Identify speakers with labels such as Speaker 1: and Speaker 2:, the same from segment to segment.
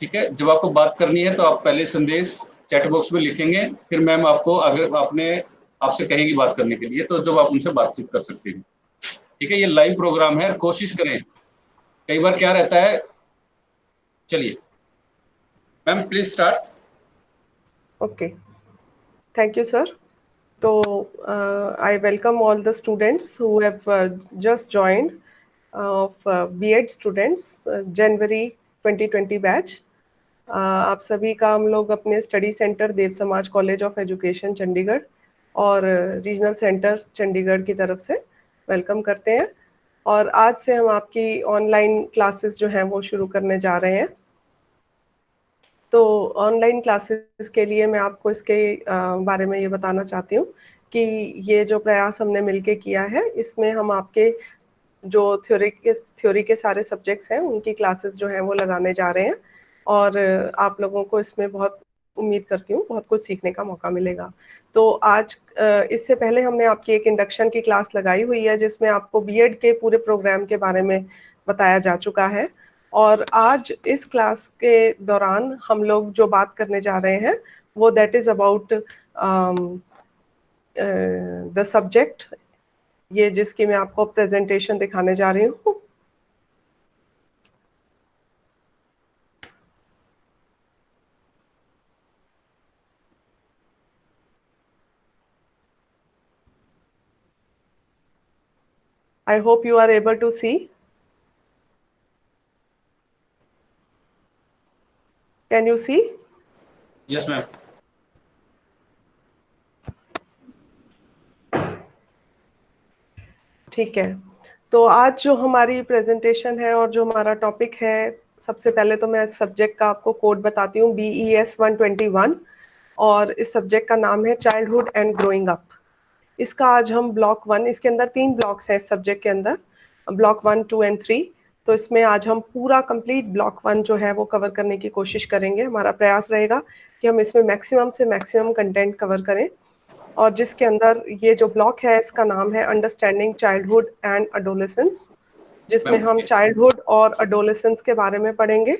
Speaker 1: ठीक है, जब आपको बात करनी है तो आप पहले संदेश चैट बॉक्स में लिखेंगे, फिर मैम आपको अगर आपसे कहेंगी बात करने के लिए, तो जब आप उनसे बातचीत कर सकते हैं। ठीक है, ये लाइव प्रोग्राम है, कोशिश करें। कई बार क्या रहता है, चलिए ma'am please start.
Speaker 2: Okay, thank you, sir. So, I welcome all the students who have just joined of B.Ed students January 2020 batch. आप सभी का हम लोग अपने स्टडी सेंटर देव समाज कॉलेज ऑफ एजुकेशन चंडीगढ़ और रीजनल सेंटर चंडीगढ़ की तरफ से वेलकम करते हैं। और आज से हम आपकी ऑनलाइन क्लासेस जो हैं वो शुरू करने जा रहे हैं। तो ऑनलाइन क्लासेस के लिए मैं आपको इसके बारे में ये बताना चाहती हूँ कि ये जो प्रयास हमने मिलके किया है, इसमें हम आपके जो थ्योरी के सारे सब्जेक्ट्स हैं उनकी क्लासेस जो हैं वो लगाने जा रहे हैं। और आप लोगों को इसमें बहुत उम्मीद करती हूँ बहुत कुछ सीखने का मौका मिलेगा। तो आज इससे पहले हमने आपकी एक इंडक्शन की क्लास लगाई हुई है जिसमें आपको बीएड के पूरे प्रोग्राम के बारे में बताया जा चुका है। और आज इस क्लास के दौरान हम लोग जो बात करने जा रहे हैं वो that is about the subject, ये जिसकी मैं आपको प्रेजेंटेशन दिखाने जा रही हूँ। I hope you are able to see. Can you see?
Speaker 1: Yes ma'am.
Speaker 2: ठीक है, तो आज जो हमारी प्रेजेंटेशन है और जो हमारा टॉपिक है, सबसे पहले तो मैं इस सब्जेक्ट का आपको कोड बताती हूँ, BES 121। और इस सब्जेक्ट का नाम है चाइल्डहुड एंड ग्रोइंग अप। इसका आज हम ब्लॉक 1, इसके अंदर 3 ब्लॉक्स हैं इस सब्जेक्ट के अंदर, ब्लॉक 1, 2 एंड 3। तो इसमें आज हम पूरा कंप्लीट ब्लॉक 1 जो है वो कवर करने की कोशिश करेंगे। हमारा प्रयास रहेगा कि हम इसमें मैक्सिमम से मैक्सिमम कंटेंट कवर करें। और जिसके अंदर ये जो ब्लॉक है इसका नाम है अंडरस्टैंडिंग चाइल्डहुड एंड अडोलेसेंस, जिसमें हम चाइल्डहुड और अडोलेसेंस के बारे में पढ़ेंगे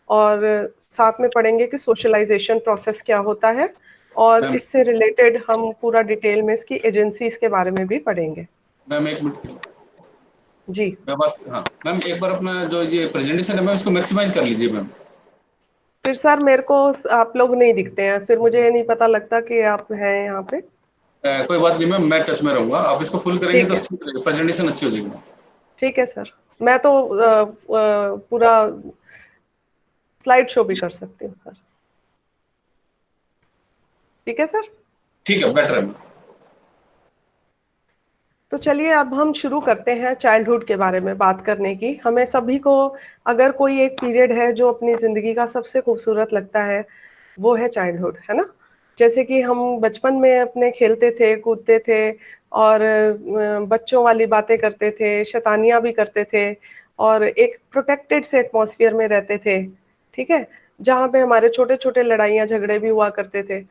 Speaker 2: और साथ में पढ़ेंगे कि सोशलाइजेशन प्रोसेस क्या होता है। और इससे रिलेटेड हम पूरा डिटेल में इसकी एजेंसीज के बारे में भी पढ़ेंगे।
Speaker 1: मैम एक मिनट
Speaker 2: जी
Speaker 1: हाँ मैम, एक बार अपना जो ये प्रेजेंटेशन है मैम इसको मैक्सिमाइज कर लीजिए मैम।
Speaker 2: फिर सर मेरे को आप लोग नहीं दिखते हैं, फिर मुझे ये नहीं पता लगता कि आप हैं यहाँ पे।
Speaker 1: कोई बात नहीं मैम, मैं टच में रहूंगा, आप इसको फुल करेंगे
Speaker 2: ठीक
Speaker 1: तो
Speaker 2: है,
Speaker 1: अच्छी प्रेजेंटेशन अच्छी हो जाएगी।
Speaker 2: ठीक है सर, मैं तो पूरा स्लाइड शो भी कर सकती हूँ सर। ठीक है सर,
Speaker 1: ठीक है, बेटर है।
Speaker 2: तो चलिए अब हम शुरू करते हैं चाइल्डहुड के बारे में बात करने की। हमें सभी को अगर कोई एक पीरियड है जो अपनी जिंदगी का सबसे खूबसूरत लगता है, वो है चाइल्डहुड, है ना। जैसे कि हम बचपन में अपने खेलते थे, कूदते थे और बच्चों वाली बातें करते थे, शैतानियां भी करते थे और एक प्रोटेक्टेड से एटमॉस्फेयर में रहते थे। ठीक है, जहाँ पे हमारे छोटे छोटे लड़ाइयाँ झगड़े भी हुआ करते थे।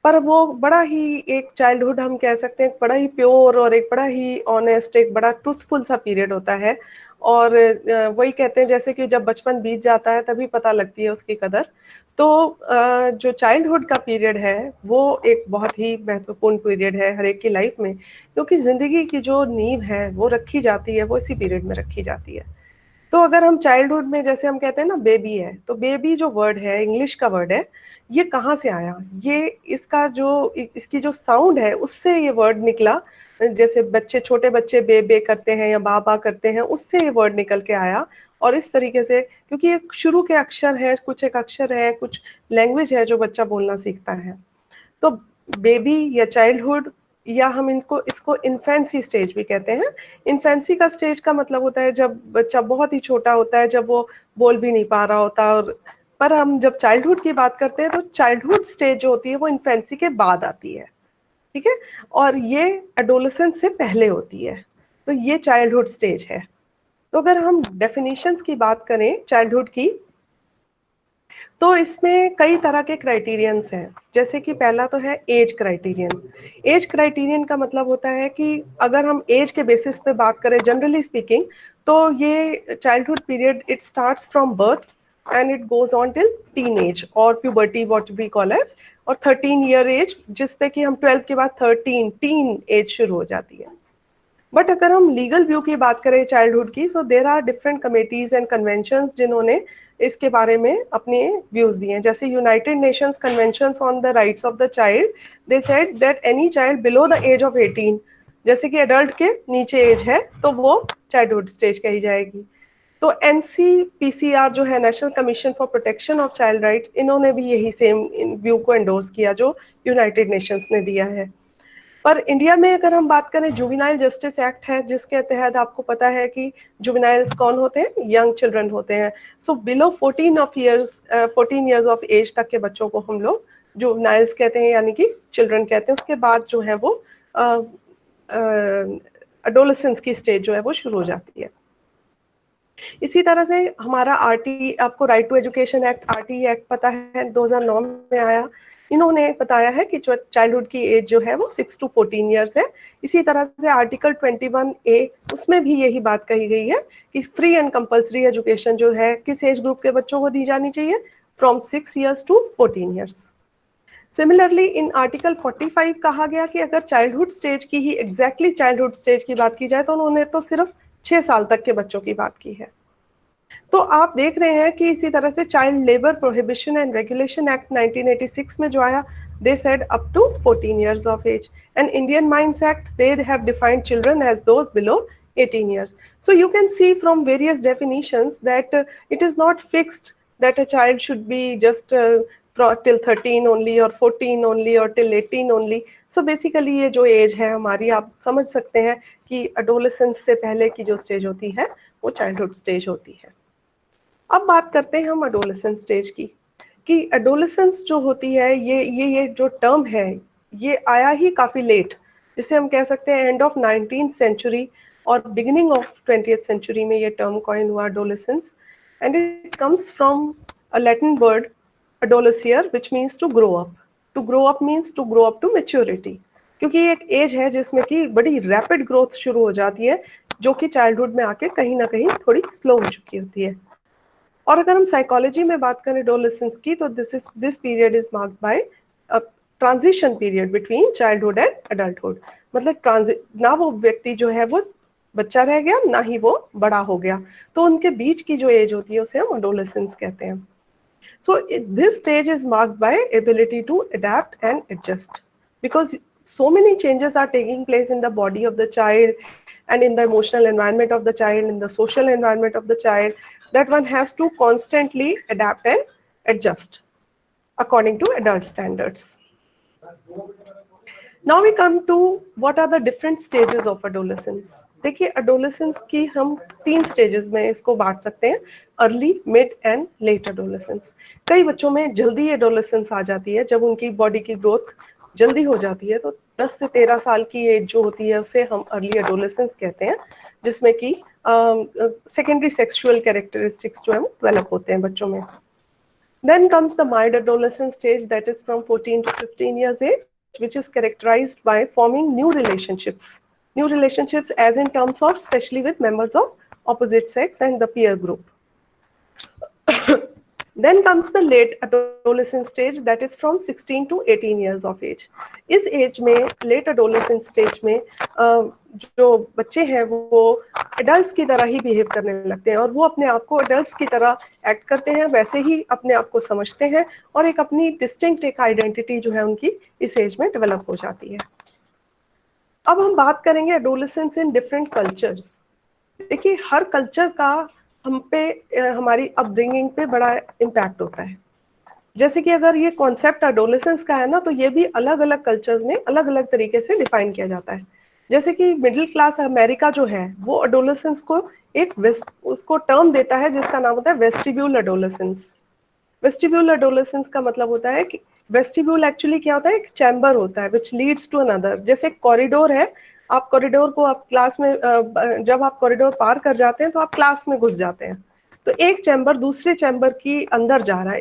Speaker 2: पर वो बड़ा ही एक चाइल्डहुड हम कह सकते हैं, बड़ा ही प्योर और एक बड़ा ही ऑनेस्ट, एक बड़ा ट्रूथफुल सा पीरियड होता है। और वही कहते हैं जैसे कि जब बचपन बीत जाता है तभी पता लगती है उसकी कदर। तो जो चाइल्डहुड का पीरियड है वो एक बहुत ही महत्वपूर्ण पीरियड है हर एक की लाइफ में, क्योंकि जिंदगी की जो नींव है वो रखी जाती है, वो इसी पीरियड में रखी जाती है। तो अगर हम चाइल्डहुड में, जैसे हम कहते हैं ना बेबी है, तो बेबी जो वर्ड है, इंग्लिश का वर्ड है, ये कहाँ से आया? ये इसका जो इसकी जो साउंड है उससे ये वर्ड निकला। जैसे बच्चे, छोटे बच्चे बे बे करते हैं या बा बा करते हैं, उससे ये वर्ड निकल के आया। और इस तरीके से, क्योंकि ये शुरू के अक्षर है, कुछ एक अक्षर है, कुछ लैंग्वेज है जो बच्चा बोलना सीखता है। तो बेबी या चाइल्डहुड, या हम इनको इसको इन्फेंसी स्टेज भी कहते हैं। इन्फेंसी का स्टेज का मतलब होता है जब बच्चा बहुत ही छोटा होता है, जब वो बोल भी नहीं पा रहा होता। और पर हम जब चाइल्डहुड की बात करते हैं तो चाइल्डहुड स्टेज जो होती है वो इन्फेंसी के बाद आती है। ठीक है, और ये एडोलेसेंस से पहले होती है। तो ये चाइल्डहुड स्टेज है। तो अगर हम डेफिनेशंस की बात करें चाइल्डहुड की, तो इसमें कई तरह के क्राइटेरियंस हैं। जैसे कि पहला तो है एज क्राइटेरियन। एज क्राइटेरियन का मतलब होता है कि अगर हम एज के बेसिस पे बात करें जनरली स्पीकिंग, तो ये childhood period it starts from birth and it goes on till teenage or puberty what we call as, और 13 year age जिस पे कि हम 12 के बाद 13 teen age शुरू हो जाती है. बट अगर हम लीगल व्यू की बात करें चाइल्डहुड की, so there are different committees and conventions जिन्होंने इसके बारे में अपने व्यूज दिए हैं. जैसे United Nations conventions on the rights of the child, they said that any child below the age of 18, जैसे कि एडल्ट के नीचे एज है तो वो चाइल्डहुड स्टेज कही जाएगी. तो NCPCR जो है, national commission for protection of child rights, इन्होंने भी यही सेम व्यू को एंडोर्स किया जो यूनाइटेड नेशंस ने दिया है. पर इंडिया में अगर हम बात करें, जुवेनाइल जस्टिस एक्ट है जिसके तहत आपको पता है कि जुवेनाइल्स कौन होते हैं, यंग चिल्ड्रन होते हैं. So below 14 years of age तक के बच्चों को हम लोग जुवेनाइल्स कहते हैं, यानी कि चिल्ड्रन कहते हैं. उसके बाद जो है वो एडोलेसेंस की स्टेज जो है वो शुरू हो जाती है. इसी तरह से हमारा RT, आपको right to education act, RT act पता है 2009 में आया. इन्होंने बताया है कि चाइल्डहुड की एज जो है वो 6 to 14 ईयर्स है. इसी तरह से आर्टिकल 21A, उसमें भी यही बात कही गई है कि फ्री एंड कंपल्सरी एजुकेशन जो है किस एज ग्रुप के बच्चों को दी जानी चाहिए, from 6 years to 14 years. Similarly in article 45 कहा गया कि अगर चाइल्डहुड स्टेज की ही एग्जैक्टली चाइल्डहुड स्टेज की बात की जाए तो उन्होंने तो सिर्फ 6 साल तक के बच्चों की बात की है. तो आप देख रहे हैं कि इसी तरह से child labour prohibition and regulation act 1986 में जो आया, they said up to 14 years of age, and Indian Mines Act, they have defined children as those below 18 years. So you can see from various definitions that it is not fixed that a child should be just till 13 only or 14 only or till 18 only. So basically ये जो as है हमारी, आप समझ सकते हैं कि adolescence से पहले की जो स्टेज होती है वो चाइल्डहुड स्टेज होती है. अब बात करते हैं हम एडोलेसेंस स्टेज की, कि एडोलेसेंस जो होती है ये जो टर्म है ये आया ही काफ़ी लेट, जिसे हम कह सकते हैं एंड ऑफ 19th सेंचुरी और बिगिनिंग ऑफ 20th सेंचुरी में ये टर्म कॉइन हुआ adolescence. And it comes from a Latin word adolescere which means to grow up. To grow up means to grow up to maturity, क्योंकि ये एक as है जिसमें कि बड़ी रैपिड ग्रोथ शुरू हो जाती है जो कि चाइल्डहुड में आके कहीं ना कहीं थोड़ी स्लो हो चुकी होती है. और अगर हम साइकोलॉजी में बात करें एडोलेसेंस की, तो this period is marked by a transition period between childhood and adulthood. मतलब ना वो व्यक्ति जो है वो बच्चा रह गया, ना ही वो बड़ा हो गया, तो उनके बीच की जो एज होती है उसे हम एडोलेसेंस कहते हैं. So this stage is marked by ability to adapt and adjust, because so many changes are taking place in the body of the child and in the emotional environment of the child, in the social environment of the child, that one has to constantly adapt and adjust according to adult standards. Now we come to what are the different stages of adolescence. देखिए adolescence की हम 3 stages में इसको बांट सकते हैं, early, mid and let adolescence. कई बच्चों में जल्दी एडोलेसेंस आ जाती है, जब उनकी बॉडी की ग्रोथ जल्दी हो जाती है, तो 10 से 13 साल की एज जो होती है उसे हम अर्ली एडोलेसेंस कहते हैं, जिसमें कि सेकेंडरी सेक्सुअल कैरेक्टरिस्टिक्स जो है वो डेवलप होते हैं बच्चों में. Then comes the mild adolescent stage, that is from 14 to 15 years age, which is characterized by forming new relationships as in terms of especially with members of opposite sex and the peer group. Then comes the late adolescent stage, that is from 16 to 18 years of age. इस as में, late adolescent stage में जो बच्चे हैं वो adults की तरह ही behave करने लगते हैं, और वो अपने आप को एडल्ट्स की तरह एक्ट करते हैं, वैसे ही अपने आप को समझते हैं, और एक अपनी डिस्टिंक्ट एक आइडेंटिटी जो है उनकी इस एज में डेवलप हो जाती है. अब हम बात करेंगे एडोलेसेंस इन डिफरेंट कल्चर्स. देखिए हर कल्चर का हम पे, हमारी अपब्रिंगिंग पे बड़ा इम्पैक्ट होता है. जैसे कि अगर ये कॉन्सेप्ट एडोलेसेंस का है ना, तो ये भी अलग अलग कल्चर्स में अलग अलग तरीके से डिफाइन किया जाता है. जैसे कि मिडिल क्लास अमेरिका जो है वो एडोलेसेंस को एक उसको टर्म देता है जिसका नाम होता है वेस्टिब्यूल एडोलेसेंस. वेस्टिब्यूल एडोलेसेंस का मतलब होता है कि वेस्टिब्यूल एक्चुअली क्या होता है, एक चैम्बर होता है विच लीड्स टू अनदर. जैसे कॉरिडोर है, आप कॉरिडोर को आप क्लास में, जब आप कॉरिडोर पार कर जाते हैं तो आप क्लास में घुस जाते हैं, तो एक चैम्बर दूसरे चैम्बर की अंदर जा रहा है.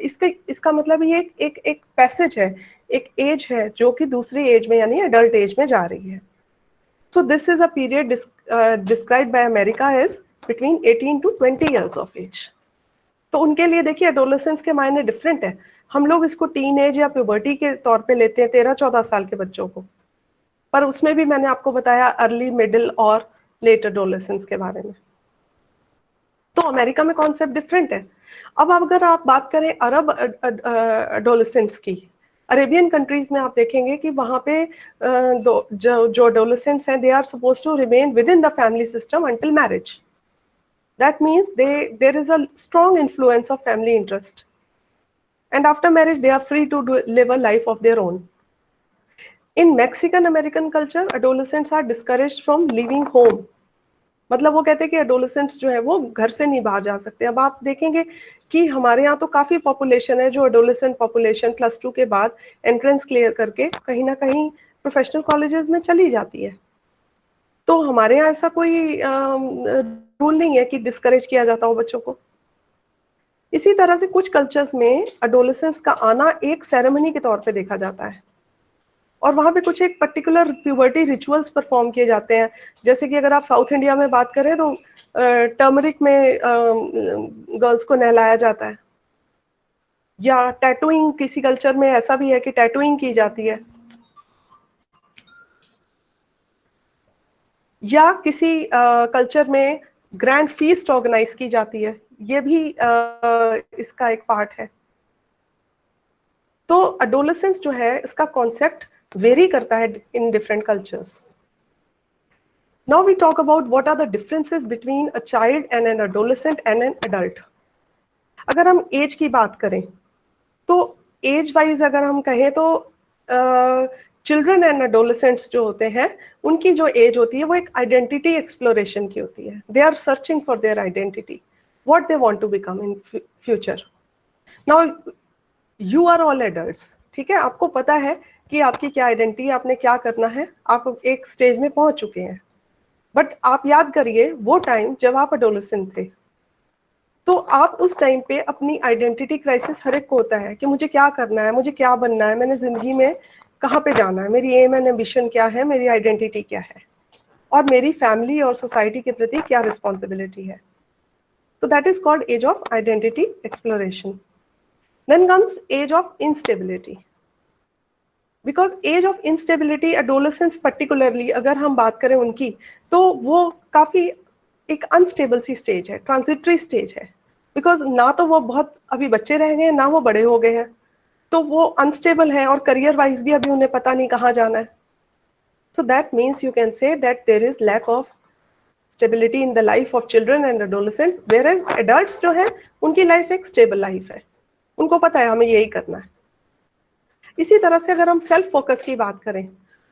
Speaker 2: इसका मतलब ये एक पैसेज है, एक एज है जो कि दूसरी एज में यानी एडल्ट एज में जा रही है. So this is a period described by America as between 18 to 20 years of age. तो उनके लिए देखिए एडोलेसेंस के मायने डिफरेंट है। हम लोग इसको टीन एज या प्यूबर्टी के तौर पे लेते हैं 13-14 साल के बच्चों को, पर उसमें भी मैंने आपको बताया अर्ली, मिडिल और लेट एडोलेसेंस के बारे में। तो अमेरिका में कॉन्सेप्ट डिफरेंट है। अब अगर आप बात करें अरब एडोलेसेंट्स की, अरेबियन कंट्रीज में आप देखेंगे कि वहां पे जो एडोलेसेंट्स हैं they are suppose to remain within the family system until marriage. That means there is a strong influence of family interest, and after marriage they are free to live a life of their own. In Mexican American culture, adolescents are discouraged from leaving home. मतलब वो कहते हैं कि adolescents जो है वो घर से नहीं बाहर जा सकते। अब आप देखेंगे कि हमारे यहाँ तो काफी पॉपुलेशन है जो एडोलेसेंट पॉपुलेशन +2 के बाद एंट्रेंस क्लियर करके कहीं ना कहीं प्रोफेशनल कॉलेजेस में चली जाती है। तो हमारे यहाँ ऐसा कोई रूल नहीं है कि डिस्करेज किया जाता हो बच्चों को। इसी तरह से कुछ कल्चर्स में एडोलेसेंस का आना एक सेरेमनी के तौर पे देखा जाता है, और वहां पे कुछ एक पर्टिकुलर प्यूबर्टी रिचुअल्स परफॉर्म किए जाते हैं। जैसे कि अगर आप साउथ इंडिया में बात करें तो टर्मरिक में गर्ल्स को नहलाया जाता है, या टैटूइंग, किसी कल्चर में ऐसा भी है कि टैटूइंग की जाती है, या किसी कल्चर में ग्रैंड फीस्ट ऑर्गेनाइज की जाती है, ये भी इसका एक पार्ट है। तो एडोलेसेंस जो है इसका कॉन्सेप्ट वेरी करता है in different cultures. Now we talk about what are the differences between a child and an adolescent and an adult. अगर हम एज की बात करें तो एज वाइज अगर हम कहें तो चिल्ड्रन एंड एडोलेसेंट्स जो होते हैं उनकी जो एज होती है वो एक आइडेंटिटी एक्सप्लोरेशन की होती है। They are searching for their identity, what they want to become in future. Now you are all adults, ठीक है, आपको पता है कि आपकी क्या आइडेंटिटी है, आपने क्या करना है, आप एक स्टेज में पहुंच चुके हैं। बट आप याद करिए वो टाइम जब आप एडोलेसेंट थे, तो आप उस टाइम पे अपनी आइडेंटिटी क्राइसिस हर एक को होता है कि मुझे क्या करना है, मुझे क्या बनना है, मैंने जिंदगी में कहाँ पे जाना है, मेरी एम एंड एम्बिशन क्या है, मेरी आइडेंटिटी क्या है, और मेरी फैमिली और सोसाइटी के प्रति क्या रिस्पॉन्सिबिलिटी है। So that is called age of identity exploration. Then comes age of instability. Because age of instability, adolescents particularly अगर हम बात करें उनकी, तो वो काफी एक अनस्टेबल सी स्टेज है, ट्रांजिटरी स्टेज है। बिकॉज ना तो वो बहुत अभी बच्चे रह गए हैं, ना वो बड़े हो गए हैं, तो वो अनस्टेबल है, और करियर वाइज भी अभी उन्हें पता नहीं कहाँ जाना है। So that means you can say that there is lack of stability in the life of children and adolescents, whereas adults जो है उनकी लाइफ एक स्टेबल लाइफ है, उनको पता है हमें यही करना है। इसी तरह से अगर हम सेल्फ फोकस की बात करें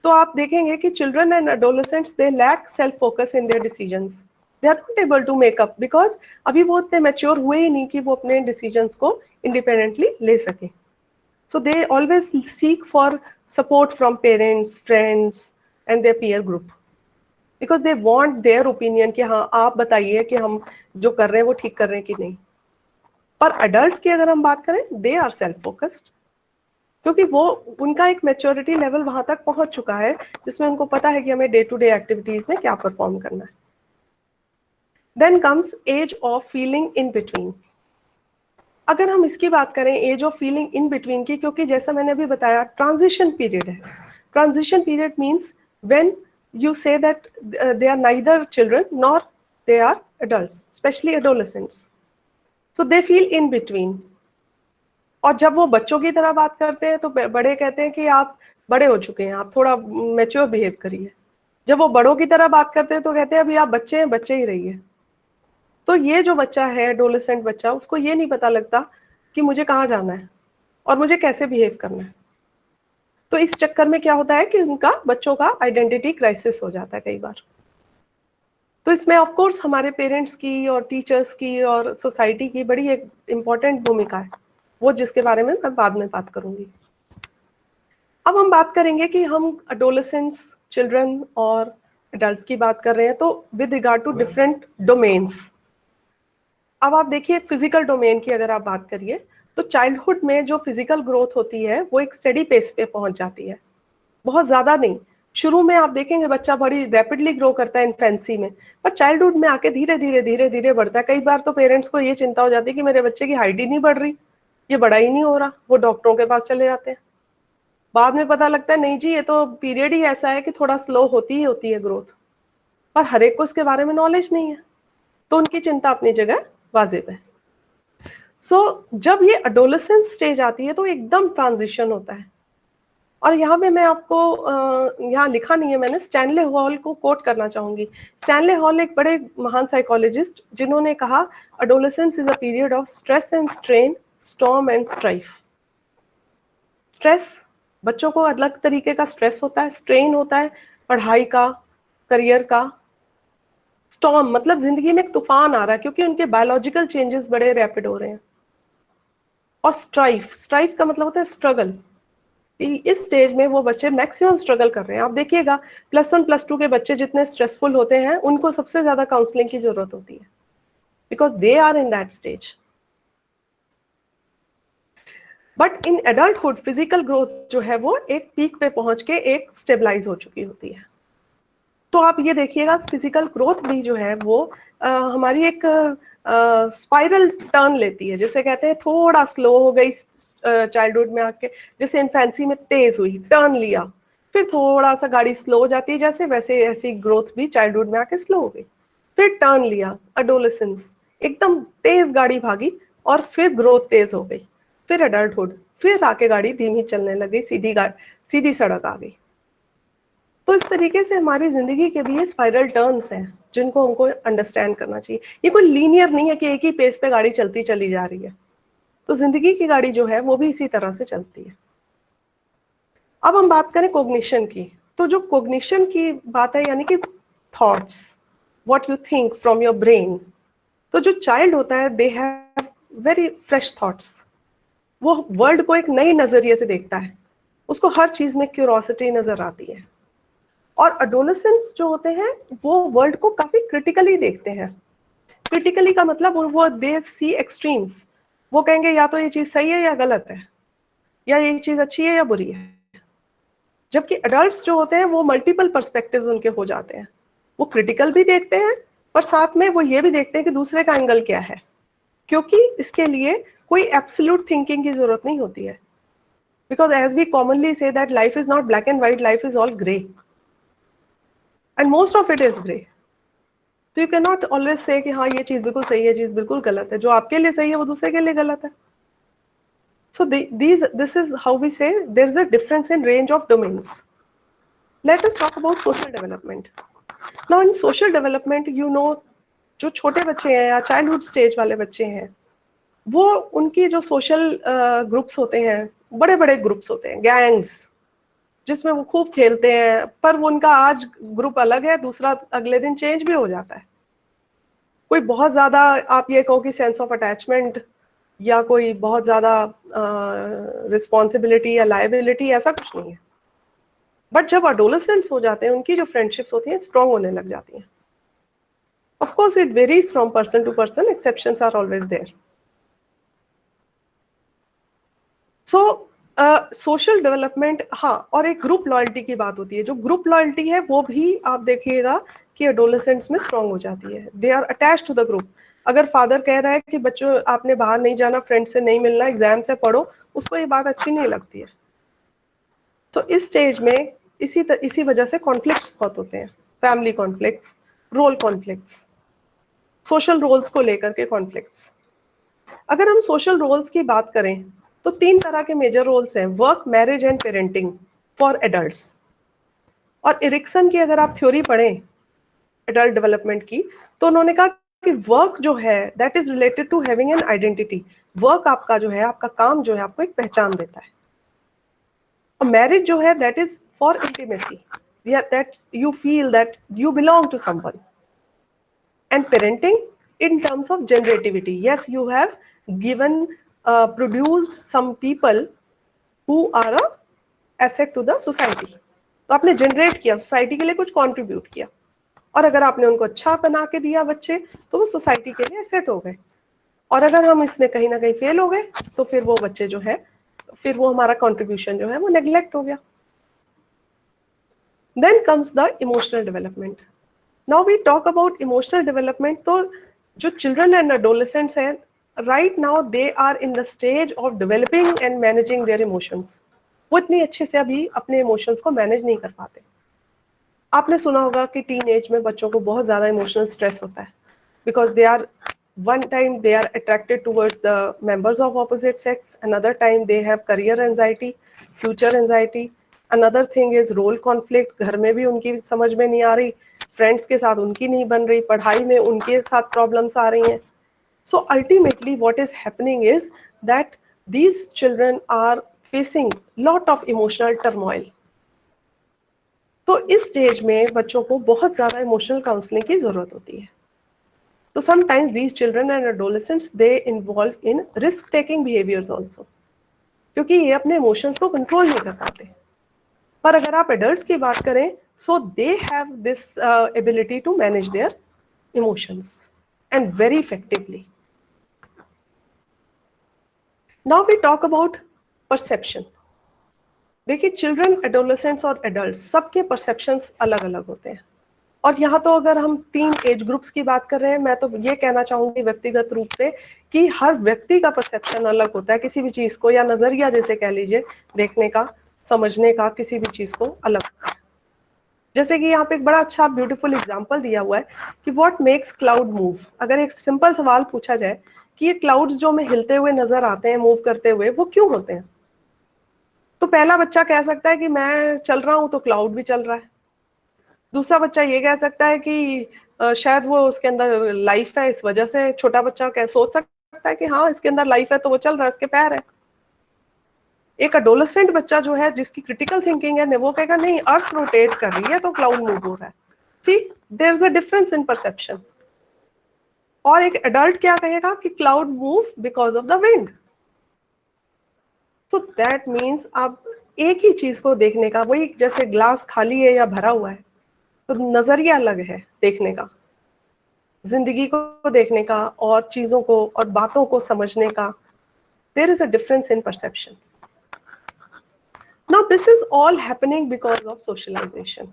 Speaker 2: तो आप देखेंगे कि children and adolescents they lack self focus in their decisions, they are not able to make up, because अभी वो उतने मैच्योर हुए ही नहीं कि वो अपने डिसीजंस को इंडिपेंडेंटली ले सके। So they always seek for support from parents, friends and their peer group, because they want their opinion कि हाँ आप बताइए कि हम जो कर रहे हैं वो ठीक कर रहे हैं कि नहीं। पर अडल्ट्स की अगर हम बात करें, दे आर सेल्फ फोकस्ड, क्योंकि वो उनका एक मैच्योरिटी लेवल वहां तक पहुंच चुका है जिसमें उनको पता है कि हमें डे टू डे एक्टिविटीज में क्या परफॉर्म करना है। Then comes age of feeling in between. अगर हम इसकी बात करें age of feeling in between की, क्योंकि जैसा मैंने अभी बताया ट्रांजिशन पीरियड है। Transition period means when you say that they are neither children nor they are adults, especially adolescents, so they feel in between. और जब वो बच्चों की तरह बात करते हैं तो बड़े कहते हैं कि आप बड़े हो चुके हैं, आप थोड़ा मैच्योर बिहेव करिए। जब वो बड़ों की तरह बात करते हैं तो कहते हैं अभी आप बच्चे हैं, बच्चे ही रहिए। तो ये जो बच्चा है, एडोलेसेंट बच्चा, उसको ये नहीं पता लगता कि मुझे कहाँ जाना है और मुझे कैसे बिहेव करना है। तो इस चक्कर में क्या होता है कि उनका, बच्चों का आइडेंटिटी क्राइसिस हो जाता है कई बार। तो इसमें ऑफ कोर्स हमारे पेरेंट्स की और टीचर्स की और सोसाइटी की बड़ी एक इम्पोर्टेंट भूमिका है, वो जिसके बारे में मैं बाद में बात करूंगी। अब हम बात करेंगे कि हम एडोलेसेंट्स, चिल्ड्रन और एडल्ट्स की बात कर रहे हैं तो with regard to different domains. अब आप देखिए फिजिकल डोमेन की अगर आप बात करिए तो चाइल्डहुड में जो फिजिकल ग्रोथ होती है वो एक स्टेडी पेस पे पहुंच जाती है, बहुत ज्यादा नहीं। शुरू में आप देखेंगे बच्चा बड़ी रैपिडली ग्रो करता है इन्फेंसी में, पर चाइल्डहुड में आके धीरे धीरे धीरे धीरे बढ़ता है। कई बार तो पेरेंट्स को ये चिंता हो जाती है कि मेरे बच्चे की हाइट ही नहीं बढ़ रही, ये बड़ा ही नहीं हो रहा, वो डॉक्टरों के पास चले जाते हैं। बाद में पता लगता है नहीं जी, ये तो पीरियड ही ऐसा है कि थोड़ा स्लो होती ही होती है ग्रोथ, पर हर एक को इसके बारे में नॉलेज नहीं है, तो उनकी चिंता अपनी जगह वाजिब है। जब ये एडोलेसेंस स्टेज आती है तो एकदम ट्रांजिशन होता है। और यहाँ पे मैं आपको यहाँ लिखा नहीं है मैंने, स्टैनले हॉल को कोट करना चाहूंगी। स्टैनले हॉल एक बड़े महान साइकोलॉजिस्ट, जिन्होंने कहा adolescence is a period of stress and strain, storm and strife. Stress, बच्चों को अलग तरीके का स्ट्रेस होता है, स्ट्रेन होता है पढ़ाई का, करियर का। स्टॉर्म मतलब जिंदगी में एक तूफान आ रहा है क्योंकि उनके बायोलॉजिकल चेंजेस बड़े रैपिड हो रहे हैं। और स्ट्राइफ, स्ट्राइफ का मतलब होता है स्ट्रगल। इस स्टेज में वो बच्चे मैक्सिमम स्ट्रगल कर रहे हैं। आप देखिएगा +1 +2 के बच्चे जितने स्ट्रेसफुल होते हैं उनको सबसे ज्यादा काउंसलिंग की जरूरत होती है, because they are in that stage. But in adulthood physical growth जो है वो एक पीक पे पहुंच के एक स्टेबलाइज हो चुकी होती है। तो आप ये देखिएगा फिजिकल ग्रोथ भी जो है वो हमारी एक स्पाइरल टर्न लेती है, जैसे कहते हैं थोड़ा स्लो हो गई चाइल्डहुड में आके, जैसे इन्फेंसी में तेज हुई, टर्न लिया, फिर थोड़ा सा गाड़ी स्लो हो जाती है, जैसे वैसे ऐसी ग्रोथ भी चाइल्डहुड में आके स्लो हो गई, फिर टर्न लिया, एडोलेसेंस एकदम तेज गाड़ी भागी और फिर ग्रोथ तेज हो गई, फिर एडल्टहुड, फिर आके गाड़ी धीमी चलने लगी, सीधी सड़क आ गई। तो इस तरीके से हमारी जिंदगी के भी ये स्पाइरल टर्न्स हैं जिनको हमको अंडरस्टैंड करना चाहिए। ये कोई लीनियर नहीं है कि एक ही पेस पे गाड़ी चलती चली जा रही है, तो जिंदगी की गाड़ी जो है वो भी इसी तरह से चलती है। अब हम बात करें कोग्निशन की, तो जो कोग्निशन की बात है यानी कि thoughts, what you think from your brain, तो जो चाइल्ड होता है they have very fresh thoughts. वो वर्ल्ड को एक नई नजरिए से देखता है, उसको हर चीज में क्यूरोसिटी नजर आती है। और एडोलेसेंट्स जो होते हैं वो वर्ल्ड को काफी क्रिटिकली देखते हैं। क्रिटिकली का मतलब वो दे सी एक्सट्रीम्स, वो कहेंगे या तो ये चीज सही है या गलत है, या ये चीज अच्छी है या बुरी है। जबकि एडल्ट्स जो होते हैं वो मल्टीपल पर्सपेक्टिव्स उनके हो जाते हैं, वो क्रिटिकल भी देखते हैं पर साथ में वो ये भी देखते हैं कि दूसरे का एंगल क्या है, क्योंकि इसके लिए कोई एब्सोल्यूट थिंकिंग की जरूरत नहीं होती है। Because as we commonly say that life is not black and white, life is all grey and most of it is grey. तो you can not always say कि हाँ ये चीज बिल्कुल सही है, चीज बिल्कुल गलत है, जो आपके लिए सही है वो दूसरे के लिए गलत है। So this is how we say there is a difference in range of domains. Let us talk about social development. Now in social development, you know, जो छोटे बच्चे हैं या चाइल्डहुड स्टेज वाले बच्चे हैं, वो उनकी जो सोशल ग्रुप्स होते हैं, बड़े बड़े ग्रुप्स होते हैं, गैंग्स, जिसमें वो खूब खेलते हैं, पर वो उनका आज ग्रुप अलग है, दूसरा अगले दिन चेंज भी हो जाता है। कोई बहुत ज्यादा आप ये कहो कि सेंस ऑफ अटैचमेंट या कोई बहुत ज्यादा रिस्पॉन्सिबिलिटी या लायबिलिटी, ऐसा कुछ नहीं है। बट जब एडोलेसेंट्स हो जाते हैं उनकी जो फ्रेंडशिप्स होती हैं स्ट्रॉन्ग होने लग जाती हैं। Of course it varies from person to person, exceptions are always there. So social development, हाँ, और एक ग्रुप लॉयल्टी की बात होती है। जो ग्रुप लॉयल्टी है वो भी आप देखिएगा कि एडोलेसेंट्स में स्ट्रॉन्ग हो जाती है। They are attached to the group. अगर फादर कह रहा है कि बच्चों आपने बाहर नहीं जाना, फ्रेंड से नहीं मिलना, एग्जाम से पढ़ो, उसको ये बात अच्छी नहीं लगती है। तो इस स्टेज में इसी वजह से कॉन्फ्लिक्ट्स बहुत होते हैं, family conflicts, role conflicts, social roles को लेकर के कॉन्फ्लिक्ट्स। अगर हम सोशल रोल्स की बात करें तो 3 तरह के मेजर रोल्स हैं, work, marriage and parenting for adults. और एरिक्सन की अगर आप थ्योरी पढ़ें एडल्ट डेवलपमेंट की, तो उन्होंने कहा कि वर्क जो है that is related to having an identity. Work आपका जो है, आपका काम जो है, आपको एक पहचान देता है। और मैरिज जो है that is for intimacy, that you feel that you belong to someone. And parenting in terms of generativity, yes, you have given produced some people who are a asset to the society. तो आपने generate किया, society के लिए कुछ contribute किया, और अगर आपने उनको अच्छा बना के दिया बच्चे, तो वो सोसाइटी के लिए एसेट हो गए। और अगर हम इसमें कहीं ना कहीं फेल हो गए तो फिर वो बच्चे जो है, फिर वो हमारा कंट्रीब्यूशन जो है वो नेग्लेक्ट हो गया। Then comes the emotional development. Now we talk about emotional development. तो जो children and adolescents हैं, right now they are in the stage of developing and managing their emotions. वो इतनी अच्छे से अभी अपने emotions को manage नहीं कर पाते. आपने सुना होगा कि टीन एज में बच्चों को बहुत ज्यादा इमोशनल स्ट्रेस होता है, because they are one time they are attracted towards the members of opposite sex, another time they have career anxiety, future anxiety, another thing is role conflict. घर में भी उनकी समझ में नहीं आ रही, फ्रेंड्स के साथ उनकी नहीं बन रही, पढ़ाई में उनके साथ प्रॉब्लम्स आ रही हैं. So ultimately what is happening is that these children are facing lot of emotional turmoil. तो इस स्टेज में बच्चों को बहुत ज्यादा इमोशनल काउंसलिंग की जरूरत होती है. So sometimes these children and adolescents they involve in risk taking behaviors also, क्योंकि ये अपने इमोशंस को कंट्रोल नहीं कर पाते. पर अगर आप एडल्ट्स की बात करें, so they have this ability to manage their emotions and very effectively. Now we talk about perception. देखिए, चिल्ड्रन, एडोलेसेंट्स और एडल्ट्स सबके परसेप्शंस अलग अलग होते हैं. और यहाँ तो अगर हम 3 एज ग्रुप्स की बात कर रहे हैं, मैं तो ये कहना चाहूंगी व्यक्तिगत रूप से कि हर व्यक्ति का परसेप्शन अलग होता है किसी भी चीज को, या नजरिया जैसे कह लीजिए, देखने का, समझने का, किसी भी चीज को अलग होता है. जैसे कि यहाँ पे एक बड़ा अच्छा ब्यूटीफुल एग्जाम्पल दिया हुआ है कि व्हाट मेक्स क्लाउड मूव. अगर एक सिंपल सवाल पूछा जाए कि ये क्लाउड्स जो हमें हिलते हुए नजर आते हैं, मूव करते हुए, वो क्यों होते हैं, तो पहला बच्चा कह सकता है कि मैं चल रहा हूं तो क्लाउड भी चल रहा है. दूसरा बच्चा ये कह सकता है कि शायद वो उसके अंदर लाइफ है, इस वजह से. छोटा बच्चा क्या सोच सकता है कि हाँ इसके अंदर लाइफ है तो वो चल रहा है, इसके पैर है. एक एडोलेसेंट बच्चा जो है, जिसकी क्रिटिकल थिंकिंग है, वो कहेगा नहीं अर्थ रोटेट कर रही है तो क्लाउड मूव हो रहा है. See, there is a difference in perception. और एक एडल्ट क्या कहेगा कि cloud move because of the wind. So that means आप एक ही चीज को देखने का, वही जैसे ग्लास खाली है या भरा हुआ है, तो नजरिया अलग है देखने का, जिंदगी को देखने का, और चीजों को और बातों को समझने का. There is a difference in perception. Now this is all happening because of socialization.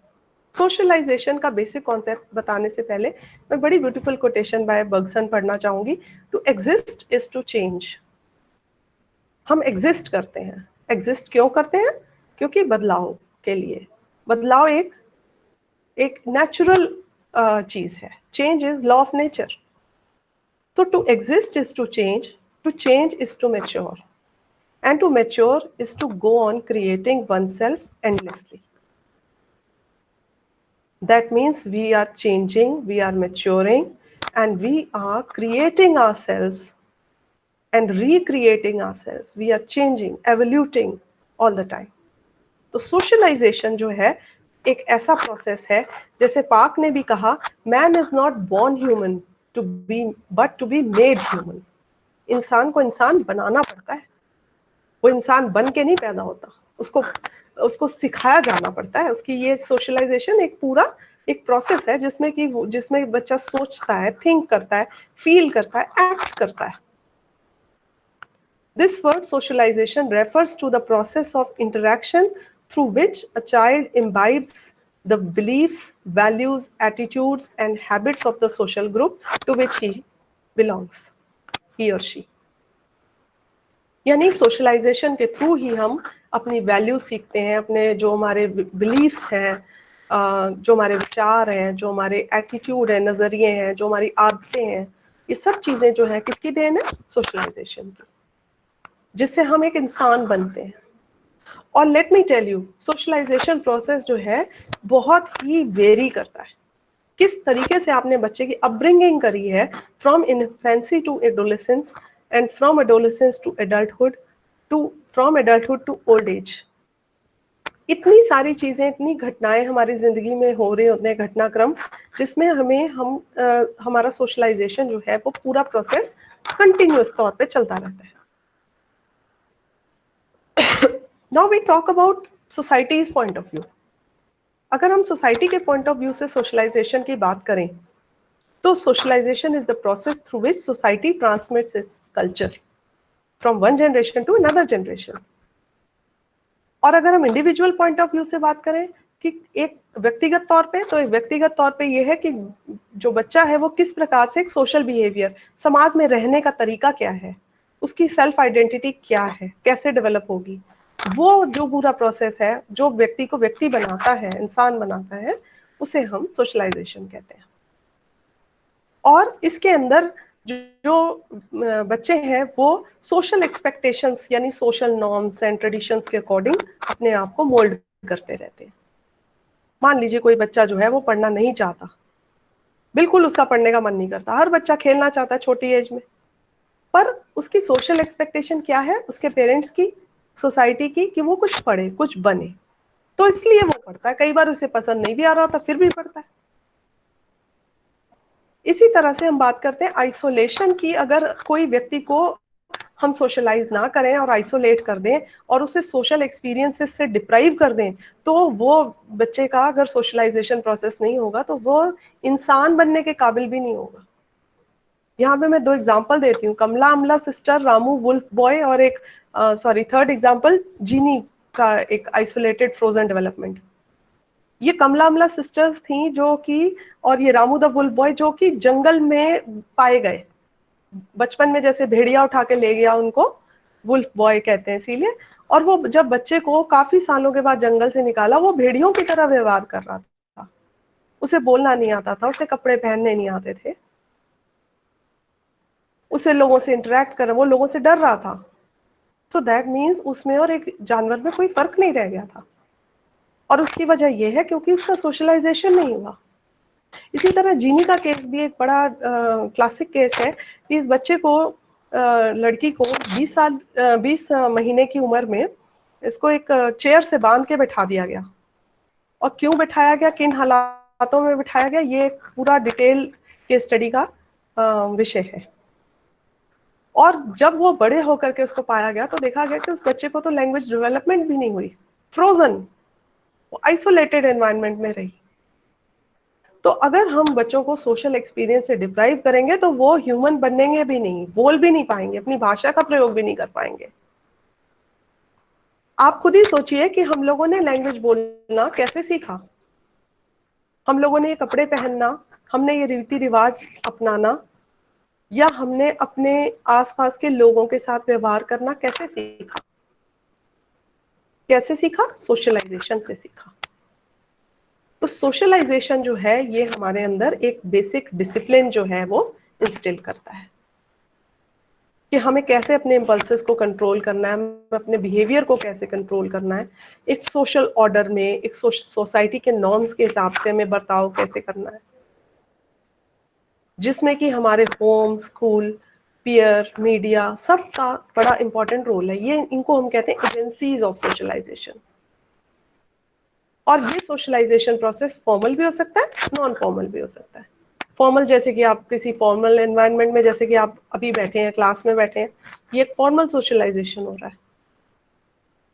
Speaker 2: Socialization का बेसिक कॉन्सेप्ट बताने से पहले मैं बड़ी ब्यूटीफुल कोटेशन बाय बर्गसन पढ़ना चाहूंगी. To exist is to change. हम एग्जिस्ट करते हैं. एग्जिस्ट क्यों करते हैं? क्योंकि बदलाव के लिए. बदलाव एक नेचुरल चीज है. Change is law of nature. तो to exist is to change is to mature, and to mature is to go on creating oneself endlessly. That means we are changing, we are maturing, and we are creating ourselves and recreating ourselves. We are changing, evoluting all the time. तो socialization जो है एक ऐसा process है, जैसे पाक ने भी कहा, man is not born human to be but to be made human. इंसान को इंसान बनाना पड़ता है. वो इंसान बन के नहीं पैदा होता, उसको सिखाया जाना पड़ता है. उसकी ये सोशलाइजेशन एक पूरा एक प्रोसेस है जिसमें बच्चा सोचता है, थिंक करता है, फील करता है, एक्ट करता है. This word socialization refers to the process of interaction through which a child imbibes the beliefs, values, attitudes, and habits of the social group to which he belongs, he or she. यानी socialisation के through ही हम अपनी values सीखते हैं, अपने जो हमारे beliefs हैं, जो हमारे विचार हैं, जो हमारे एटीट्यूड है, नजरिए हैं, जो हमारी आदतें हैं, ये सब चीजें जो है किसकी देन है? सोशलाइजेशन की, जिससे हम एक इंसान बनते हैं. और let me tell you, socialization process जो है बहुत ही वेरी करता है. किस तरीके से आपने बच्चे की अपब्रिंगिंग करी है, from infancy to adolescence, and from adolescence to adulthood, from adulthood to old age. इतनी सारी चीजें, इतनी घटनाएं हमारी जिंदगी में हो रहे होते हैं, घटनाक्रम, जिसमें हमारा सोशलाइजेशन जो है वो पूरा प्रोसेस कंटिन्यूअस तौर पे चलता रहता है. Now we talk about society's point of view. अगर हम सोसाइटी के पॉइंट ऑफ व्यू से सोशलाइजेशन की बात करें, तो socialization is the process through which society transmits its culture from one generation to another generation. और अगर हम इंडिविजुअल पॉइंट ऑफ व्यू से बात करें कि एक व्यक्तिगत तौर पे, तो एक व्यक्तिगत तौर पे ये है कि जो बच्चा है वो किस प्रकार से एक सोशल बिहेवियर, समाज में रहने का तरीका क्या है, उसकी सेल्फ आइडेंटिटी क्या है, कैसे डेवलप होगी, वो जो पूरा प्रोसेस है जो व्यक्ति को व्यक्ति बनाता है, इंसान बनाता है, उसे हम सोशलाइजेशन कहते हैं। और इसके अंदर जो बच्चे हैं वो सोशल एक्सपेक्टेशंस यानी सोशल नॉर्म्स एंड ट्रेडिशंस के अकॉर्डिंग अपने आप को मोल्ड करते रहते हैं। मान लीजिए कोई बच्चा जो है वो पढ़ना नहीं चाहता, बिल्कुल उसका पढ़ने का मन नहीं करता, हर बच्चा खेलना चाहता है छोटी एज में, पर उसकी सोशल एक्सपेक्टेशन क्या है, उसके पेरेंट्स की, सोसाइटी की, कि वो कुछ पढ़े, कुछ बने, तो इसलिए वो पढ़ता है। कई बार उसे पसंद नहीं भी आ रहा होता फिर भी पढ़ता है। इसी तरह से हम बात करते हैं आइसोलेशन की। अगर कोई व्यक्ति को हम सोशलाइज ना करें और आइसोलेट कर दें और उसे सोशल एक्सपीरियंसेस से डिप्राइव कर दें, तो वो बच्चे का अगर सोशलाइजेशन प्रोसेस नहीं होगा तो वो इंसान बनने के काबिल भी नहीं होगा। यहाँ पे मैं 2 एग्जांपल देती हूँ, कमला अमला सिस्टर, रामू वुल्फ बॉय, और एक थर्ड एग्जांपल जीनी का एक आइसोलेटेड फ्रोजन डेवलपमेंट। ये कमला अमला सिस्टर्स थी जो कि, और ये रामू द वुल्फ बॉय जो कि जंगल में पाए गए, बचपन में जैसे भेड़िया उठा के ले गया उनको, वुल्फ बॉय कहते हैं इसीलिए। और वो जब बच्चे को काफी सालों के बाद जंगल से निकाला, वो भेड़ियों की तरह व्यवहार कर रहा था, उसे बोलना नहीं आता था, उसे कपड़े पहनने नहीं आते थे, उसे लोगों से इंटरेक्ट कर, वो लोगों से डर रहा था। सो दैट मीन्स उसमें और एक जानवर में कोई फर्क नहीं रह गया था। और उसकी वजह यह है क्योंकि उसका सोशलाइजेशन नहीं हुआ। इसी तरह जीनी का केस भी एक बड़ा क्लासिक केस है कि इस बच्चे को, लड़की को 20 महीने की उम्र में इसको एक चेयर से बांध के बैठा दिया गया। और क्यों बैठाया गया, किन हालातों में बैठाया गया, ये पूरा डिटेल केस स्टडी का विषय है। और जब वो बड़े होकर के उसको पाया गया तो देखा गया कि उस बच्चे को तो लैंग्वेज डेवलपमेंट भी नहीं हुई, फ्रोजन, वो आइसोलेटेड एनवायरनमेंट में रही। तो अगर हम बच्चों को सोशल एक्सपीरियंस से डिप्राइव करेंगे तो वो ह्यूमन बनेंगे भी नहीं, बोल भी नहीं पाएंगे, अपनी भाषा का प्रयोग भी नहीं कर पाएंगे। आप खुद ही सोचिए कि हम लोगों ने लैंग्वेज बोलना कैसे सीखा, हम लोगों ने ये कपड़े पहनना, हमने ये रीति रिवाज अपनाना, या हमने अपने आसपास के लोगों के साथ व्यवहार करना कैसे सीखा? कैसे सीखा? सोशलाइजेशन से सीखा। तो सोशलाइजेशन जो है ये हमारे अंदर एक बेसिक डिसिप्लिन जो है वो इंस्टिल करता है कि हमें कैसे अपने इम्पल्सेस को कंट्रोल करना है, हमें अपने बिहेवियर को कैसे कंट्रोल करना है, एक सोशल ऑर्डर में, एक सोसाइटी के नॉर्म्स के हिसाब से हमें बर्ताव कैसे करना है, जिसमें कि हमारे होम, स्कूल, पीयर, मीडिया सबका बड़ा इंपॉर्टेंट रोल है। ये इनको हम कहते हैं एजेंसीज ऑफ सोशलाइजेशन। और ये सोशलाइजेशन प्रोसेस फॉर्मल भी हो सकता है, नॉन फॉर्मल भी हो सकता है। फॉर्मल जैसे कि आप किसी फॉर्मल एनवायरनमेंट में, जैसे कि आप अभी बैठे हैं, क्लास में बैठे हैं, ये एक फॉर्मल सोशलाइजेशन हो रहा है।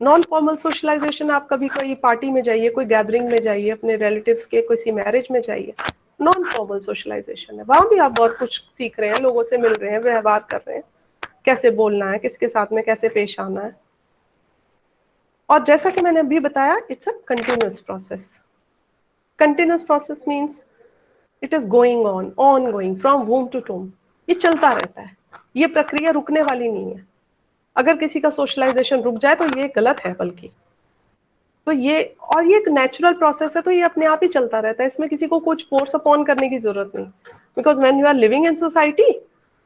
Speaker 2: नॉन फॉर्मल सोशलाइजेशन, आप कभी कोई पार्टी में जाइए, कोई गैदरिंग में जाइए, अपने रिलेटिव्स के किसी मैरिज में जाइए, नॉन फॉर्मल सोशलाइजेशन है। वहां भी आप बहुत कुछ सीख रहे हैं, लोगों से मिल रहे हैं, व्यवहार कर रहे हैं, कैसे बोलना है, किसके साथ में कैसे पेश आना है। और जैसा कि मैंने अभी बताया, it's a continuous process. Continuous process means it is going on going from womb to tomb. ये चलता रहता है, ये प्रक्रिया रुकने वाली नहीं है। अगर किसी का सोशलाइजेशन रुक जाए तो ये गलत है, बल्कि तो ये, और ये एक नेचुरल प्रोसेस है, तो ये अपने आप ही चलता रहता है, इसमें किसी को कुछ फोर्स अपॉन करने की जरूरत नहीं। Because when you are living in society,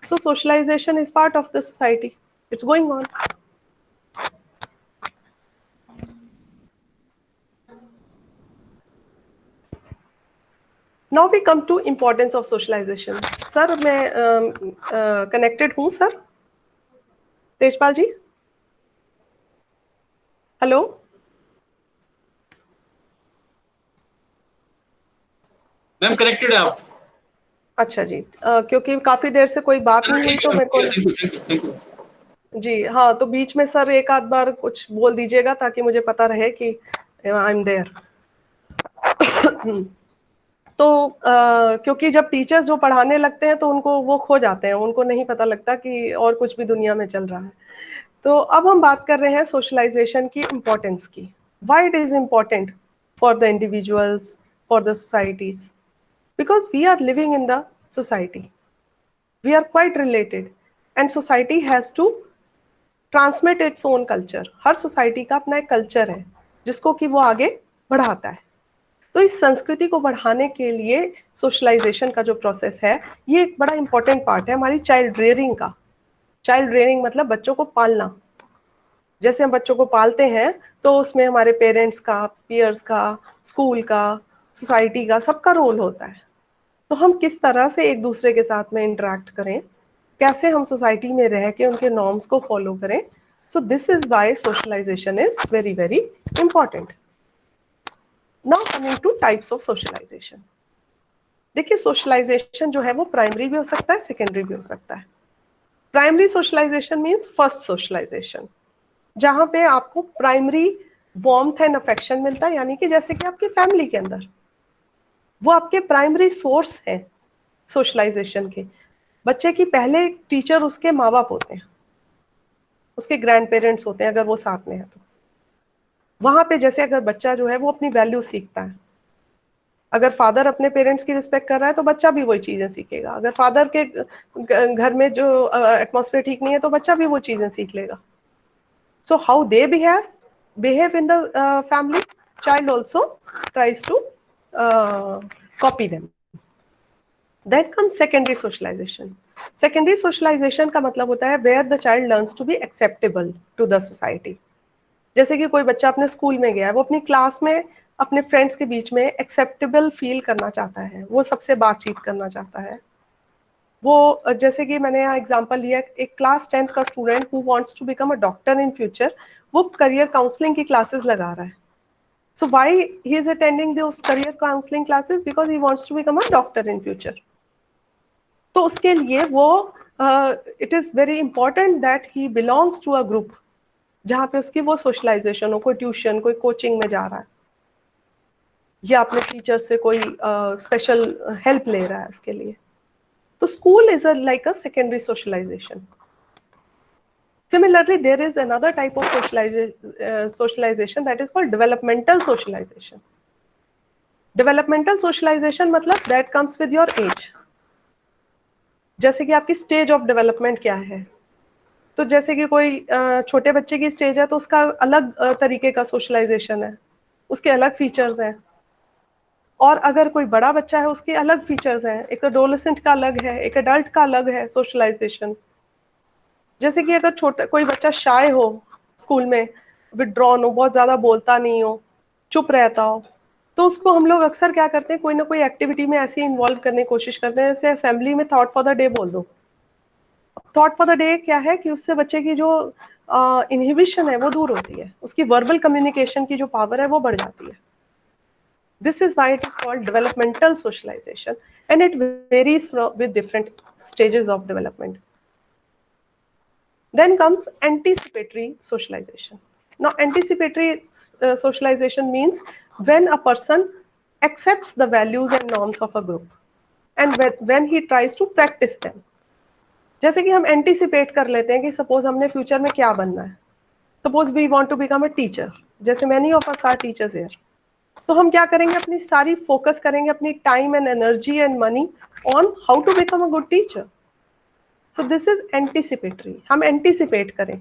Speaker 2: so socialization is part of the society, it's going on. Now we come to importance of socialization. Sir मैं कनेक्टेड हूँ sir, Tejpal ji, hello.
Speaker 1: Ma'am connected है आप?
Speaker 2: अच्छा जी, क्योंकि काफी देर से कोई बात नहीं हुई तो मेरे को,
Speaker 1: थैंक यू। जी
Speaker 2: हाँ, तो बीच में सर एक आध बार कुछ बोल दीजिएगा ताकि मुझे पता रहे कि आई एम देयर। तो क्योंकि जब टीचर्स जो पढ़ाने लगते हैं तो उनको वो खो जाते हैं, उनको नहीं पता लगता कि और कुछ भी दुनिया में चल रहा है। तो अब हम बात कर रहे हैं सोशलाइजेशन की इम्पोर्टेंस की, why it is important. for the individuals, for the societies, because we are living in the society. We are quite related, and society has to transmit its own culture. Her society का अपना एक culture है जिसको कि वो आगे बढ़ाता है. तो इस संस्कृति को बढ़ाने के लिए सोशलाइजेशन का जो प्रोसेस है, ये एक बड़ा इंपॉर्टेंट पार्ट है हमारी चाइल्ड रेयरिंग का. चाइल्ड रेयरिंग मतलब बच्चों को पालना. जैसे हम बच्चों को पालते हैं तो उसमें हमारे पेरेंट्स का, पीयर्स का, स्कूल का, सोसाइटी का, सबका रोल होता है. तो हम किस तरह से एक दूसरे के साथ में इंटरेक्ट करें, कैसे हम सोसाइटी में रह के उनके नॉर्म्स को फॉलो करें. So this is why socialization is very very important. Now coming to types of socialization. देखिए सोशलाइजेशन जो है वो प्राइमरी भी हो सकता है, सेकेंडरी भी हो सकता है. Primary socialization means first socialization, जहां पे आपको प्राइमरी वार्मथ एंड अफेक्शन मिलता है, यानी कि जैसे कि आपकी फैमिली के अंदर वो आपके प्राइमरी सोर्स है सोशलाइजेशन के. बच्चे की पहले टीचर उसके माँ बाप होते हैं, उसके ग्रैंड पेरेंट्स होते हैं अगर वो साथ में है तो. वहां पे जैसे अगर बच्चा जो है वो अपनी वैल्यू सीखता है. अगर फादर अपने पेरेंट्स की रिस्पेक्ट कर रहा है तो बच्चा भी वही चीजें सीखेगा. अगर फादर के घर में जो एटमॉस्फेयर ठीक नहीं है तो बच्चा भी वो चीजें सीख लेगा. So how they behave in the family, child also tries to copy them. Then comes secondary socialization. Secondary socialization का मतलब होता है where the child learns to be acceptable to the society. जैसे कि कोई बच्चा अपने स्कूल में गया है, वो अपनी क्लास में अपने फ्रेंड्स के बीच में एक्सेप्टेबल फील करना चाहता है, वो सबसे बातचीत करना चाहता है. वो जैसे कि मैंने यहाँ एग्जांपल लिया, एक क्लास 10th का student who wants to become a doctor in future, वो करियर काउंसलिंग की क्लासेस लगा रहा है. So why he is attending those career counselling classes? Because he wants to become a doctor in future. तो उसके लिए वो it is very important that he belongs to a group जहाँ पे उसकी वो सोशलाइजेशन हो. कोई ट्यूशन, कोई कोचिंग में जा रहा है, या अपने टीचर से कोई स्पेशल हेल्प ले रहा है उसके लिए. So school is like a secondary socialization. Similarly, there is another type of socialization that is called developmental socialization. Developmental socialization मतलब that comes with your age. जैसे कि आपकी स्टेज ऑफ डेवलपमेंट क्या है. तो जैसे कि कोई छोटे बच्चे की स्टेज है तो उसका अलग तरीके का सोशलाइजेशन है, उसके अलग फीचर्स हैं. और अगर कोई बड़ा बच्चा है उसके अलग फीचर्स हैं. एक एडोलेसेंट का अलग है, एक एडल्ट का अलग है सोशलाइजेशन. जैसे कि अगर छोटा कोई बच्चा शाय हो, स्कूल में विड्रॉन हो, बहुत ज्यादा बोलता नहीं हो, चुप रहता हो, तो उसको हम लोग अक्सर क्या करते हैं, कोई ना कोई एक्टिविटी में ऐसे इन्वॉल्व करने की कोशिश करते हैं. जैसे असेंबली में थॉट फॉर द डे बोल दो. थॉट फॉर द डे क्या है कि उससे बच्चे की जो इनहिबिशन है वो दूर होती है, उसकी वर्बल कम्युनिकेशन की जो पावर है वो बढ़ जाती है. This is why it is called developmental socialization, and it varies with different stages of development. Then comes anticipatory socialization. Now, anticipatory socialization means when a person accepts the values and norms of a group, and when he tries to practice them. जैसे कि हम anticipate कर लेते हैं कि suppose हमने future में क्या बनना है. Suppose we want to become a teacher, जैसे many of us are teachers here. तो हम क्या करेंगे, अपनी सारी फोकस करेंगे, अपनी time and energy and money on how to become a good teacher. So this is anticipatory. हम एंटिसिपेट करें.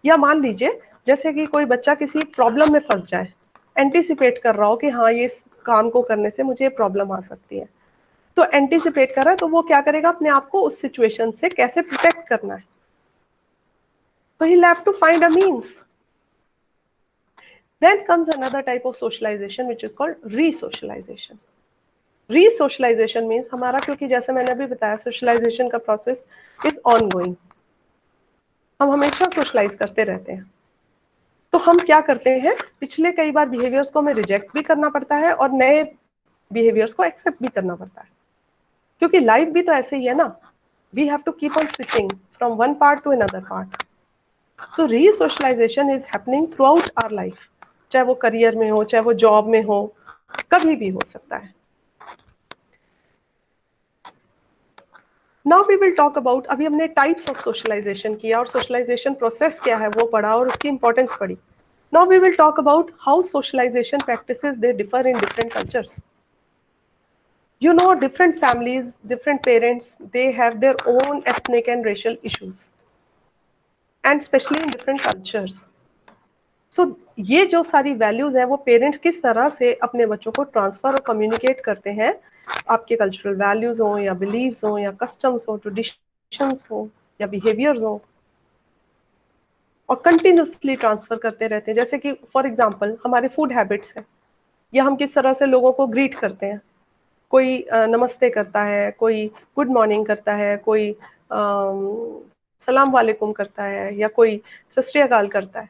Speaker 2: या मान लीजिए जैसे कि कोई बच्चा किसी प्रॉब्लम में फंस जाए, एंटिसिपेट कर रहा हो कि हाँ ये काम को करने से मुझे प्रॉब्लम आ सकती है, तो एंटिसिपेट कर रहा है, तो वो क्या करेगा, अपने आप को उस सिचुएशन से कैसे प्रोटेक्ट करना है. तो he have to find a means. Then comes another type of socialization which is called re-socialization. Re-socialization means हमारा, क्योंकि जैसे मैंने अभी बताया socialization का process is ongoing. हम हमेशा socialize करते रहते हैं. तो हम क्या करते हैं, पिछले कई बार behaviors को हमें reject भी करना पड़ता है और नए behaviors को accept भी करना पड़ता है, क्योंकि life भी तो ऐसे ही है ना. We have to keep on switching from one part to another part. So re-socialization is happening throughout our life. चाहे वो करियर में हो, चाहे वो जॉब में हो, कभी भी हो सकता है. Now we will talk about, अभी हमने टाइप्स ऑफ सोशलाइजेशन किया और सोशलाइजेशन प्रोसेस क्या है वो पढ़ा और उसकी इंपॉर्टेंस पढ़ी. Now we will talk about how socialization practices they differ in different cultures. You know, different families, different parents, they have their own ethnic and racial issues, and especially in different cultures. So ये जो सारी values हैं वो parents किस तरह से अपने बच्चों को ट्रांसफर और कम्युनिकेट करते हैं, आपके कल्चरल वैल्यूज हो या बिलीव्स हो या कस्टम्स हो, ट्रेडिशंस हो या बिहेवियर्स हो, और कंटिन्यूसली ट्रांसफर करते रहते हैं। जैसे कि फॉर एग्जांपल हमारे फूड हैबिट्स हैं, या हम किस तरह से लोगों को ग्रीट करते हैं। कोई नमस्ते करता है, कोई गुड मॉर्निंग करता है, कोई सलाम वालेकुम करता है, या कोई सत श्री अकाल करता है।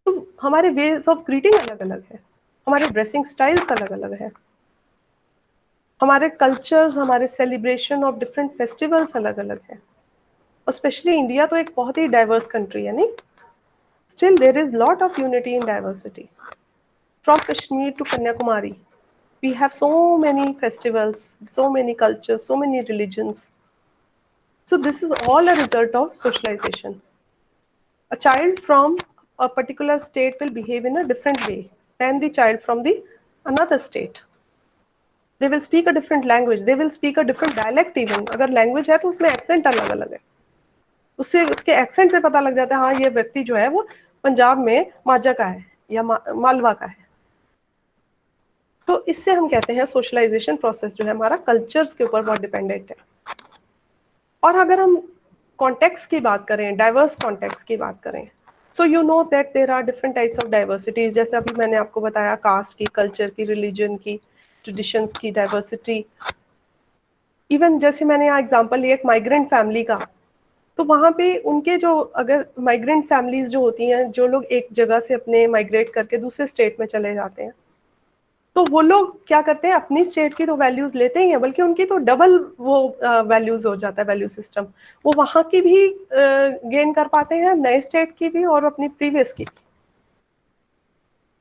Speaker 2: तो हमारे वेज ऑफ ग्रीटिंग अलग अलग है, हमारे ड्रेसिंग स्टाइल्स अलग अलग है, हमारे कल्चर्स, हमारे सेलिब्रेशन ऑफ डिफरेंट फेस्टिवल्स अलग अलग है। और स्पेशली इंडिया तो एक बहुत ही डाइवर्स कंट्री है, नहीं? Still there is lot of unity in diversity. From Kashmir to Kanyakumari we have so many festivals, so many cultures, so many religions. So this is all a result of socialization. A child from a particular state will behave in a different way than the child from the another state. They will speak a different language, they will speak a different dialect even. अगर language है तो उसमें accent अलग अलग है, उससे उसके accent से पता लग जाता है हाँ ये व्यक्ति जो है वो पंजाब में माझा का है या मालवा का है। तो इससे हम कहते हैं सोशलाइजेशन प्रोसेस जो है हमारा कल्चर्स के ऊपर बहुत डिपेंडेंट है। और अगर हम कॉन्टेक्स्ट की बात करें, डाइवर्स कॉन्टेक्स्ट की बात करें, so you know that there are different types of diversities. जैसे अभी मैंने आपको बताया कास्ट की, कल्चर की, रिलीजन की, ट्रेडिशंस की डाइवर्सिटी। इवन जैसे मैंने यहाँ एग्जांपल लिया एक माइग्रेंट फैमिली का, तो वहाँ पे उनके जो अगर माइग्रेंट फैमिलीज जो होती हैं, जो लोग एक जगह से अपने माइग्रेट करके दूसरे स्टेट में चले जाते हैं, तो वो लोग क्या करते हैं, अपनी स्टेट की तो वैल्यूज लेते ही हैं, बल्कि उनकी तो डबल वो वैल्यूज हो जाता है, वैल्यू सिस्टम। वो वहां की भी गेन कर पाते हैं, नए स्टेट की भी और अपनी प्रीवियस की।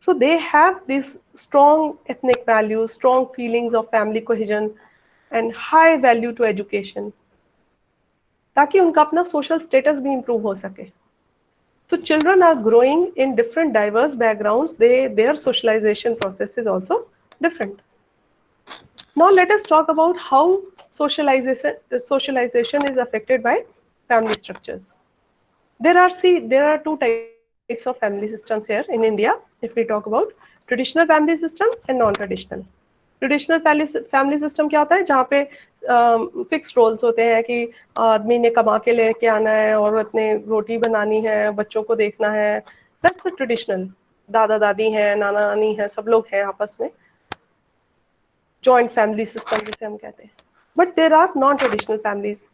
Speaker 2: So they have this strong ethnic values, strong feelings of family cohesion and high value to education, ताकि उनका अपना सोशल स्टेटस भी इंप्रूव हो सके। So children are growing in different diverse backgrounds. Their socialization process is also different. Now let us talk about how socialization is affected by family structures. There are two types of family systems here in India. If we talk about traditional family system and non-traditional. Traditional family system क्या होता है, जहाँ पे fix roles होते हैं कि आदमी ने कमा के लेके आना है, औरत ने रोटी बनानी है, बच्चों को देखना है। That's a traditional. दादा दादी हैं, नाना नानी हैं, सब लोग हैं आपस में, जॉइंट फैमिली सिस्टम जिसे हम कहते हैं। But there are non traditional families,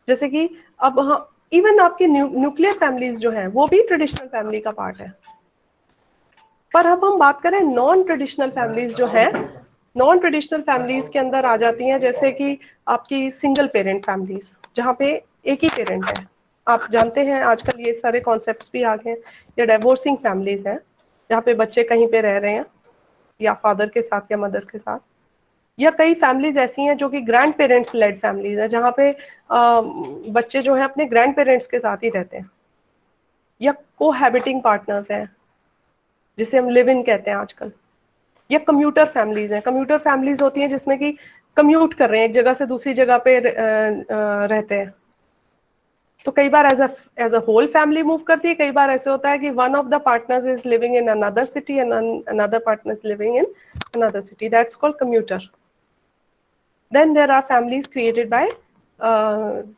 Speaker 2: जैसे कि अब इवन आपकी न्यूक्लियर फैमिलीज जो हैं वो भी ट्रेडिशनल फैमिली का पार्ट है। पर अब हम बात करें नॉन ट्रेडिशनल फैमिलीज जो है, नॉन ट्रेडिशनल फैमिलीज के अंदर आ जाती हैं जैसे कि आपकी सिंगल पेरेंट फैमिलीज, जहाँ पे एक ही पेरेंट है। आप जानते हैं आजकल ये सारे कॉन्सेप्ट्स भी आ गए हैं। या डाइवोर्सिंग फैमिलीज हैं, जहाँ पे बच्चे कहीं पे रह रहे हैं, या फादर के साथ या मदर के साथ। या कई फैमिलीज ऐसी हैं जो कि ग्रैंड पेरेंट्स लेड फैमिलीज हैं, जहाँ पे बच्चे जो है अपने ग्रैंड पेरेंट्स के साथ ही रहते हैं। या कोहैबिटिंग पार्टनर्स हैं, जिसे हम लिव इन कहते हैं आजकल। या कम्यूटर फैमिलीज हैं। कम्यूटर फैमिलीज होती हैं जिसमें कि कम्यूट कर रहे हैं, एक जगह से दूसरी जगह पे रहते हैं। तो कई बार as a whole family move करती है, कई बार ऐसे होता है कि one of the partners is living in another city and another partner is living in another city. That's called commuter. Then there are families created by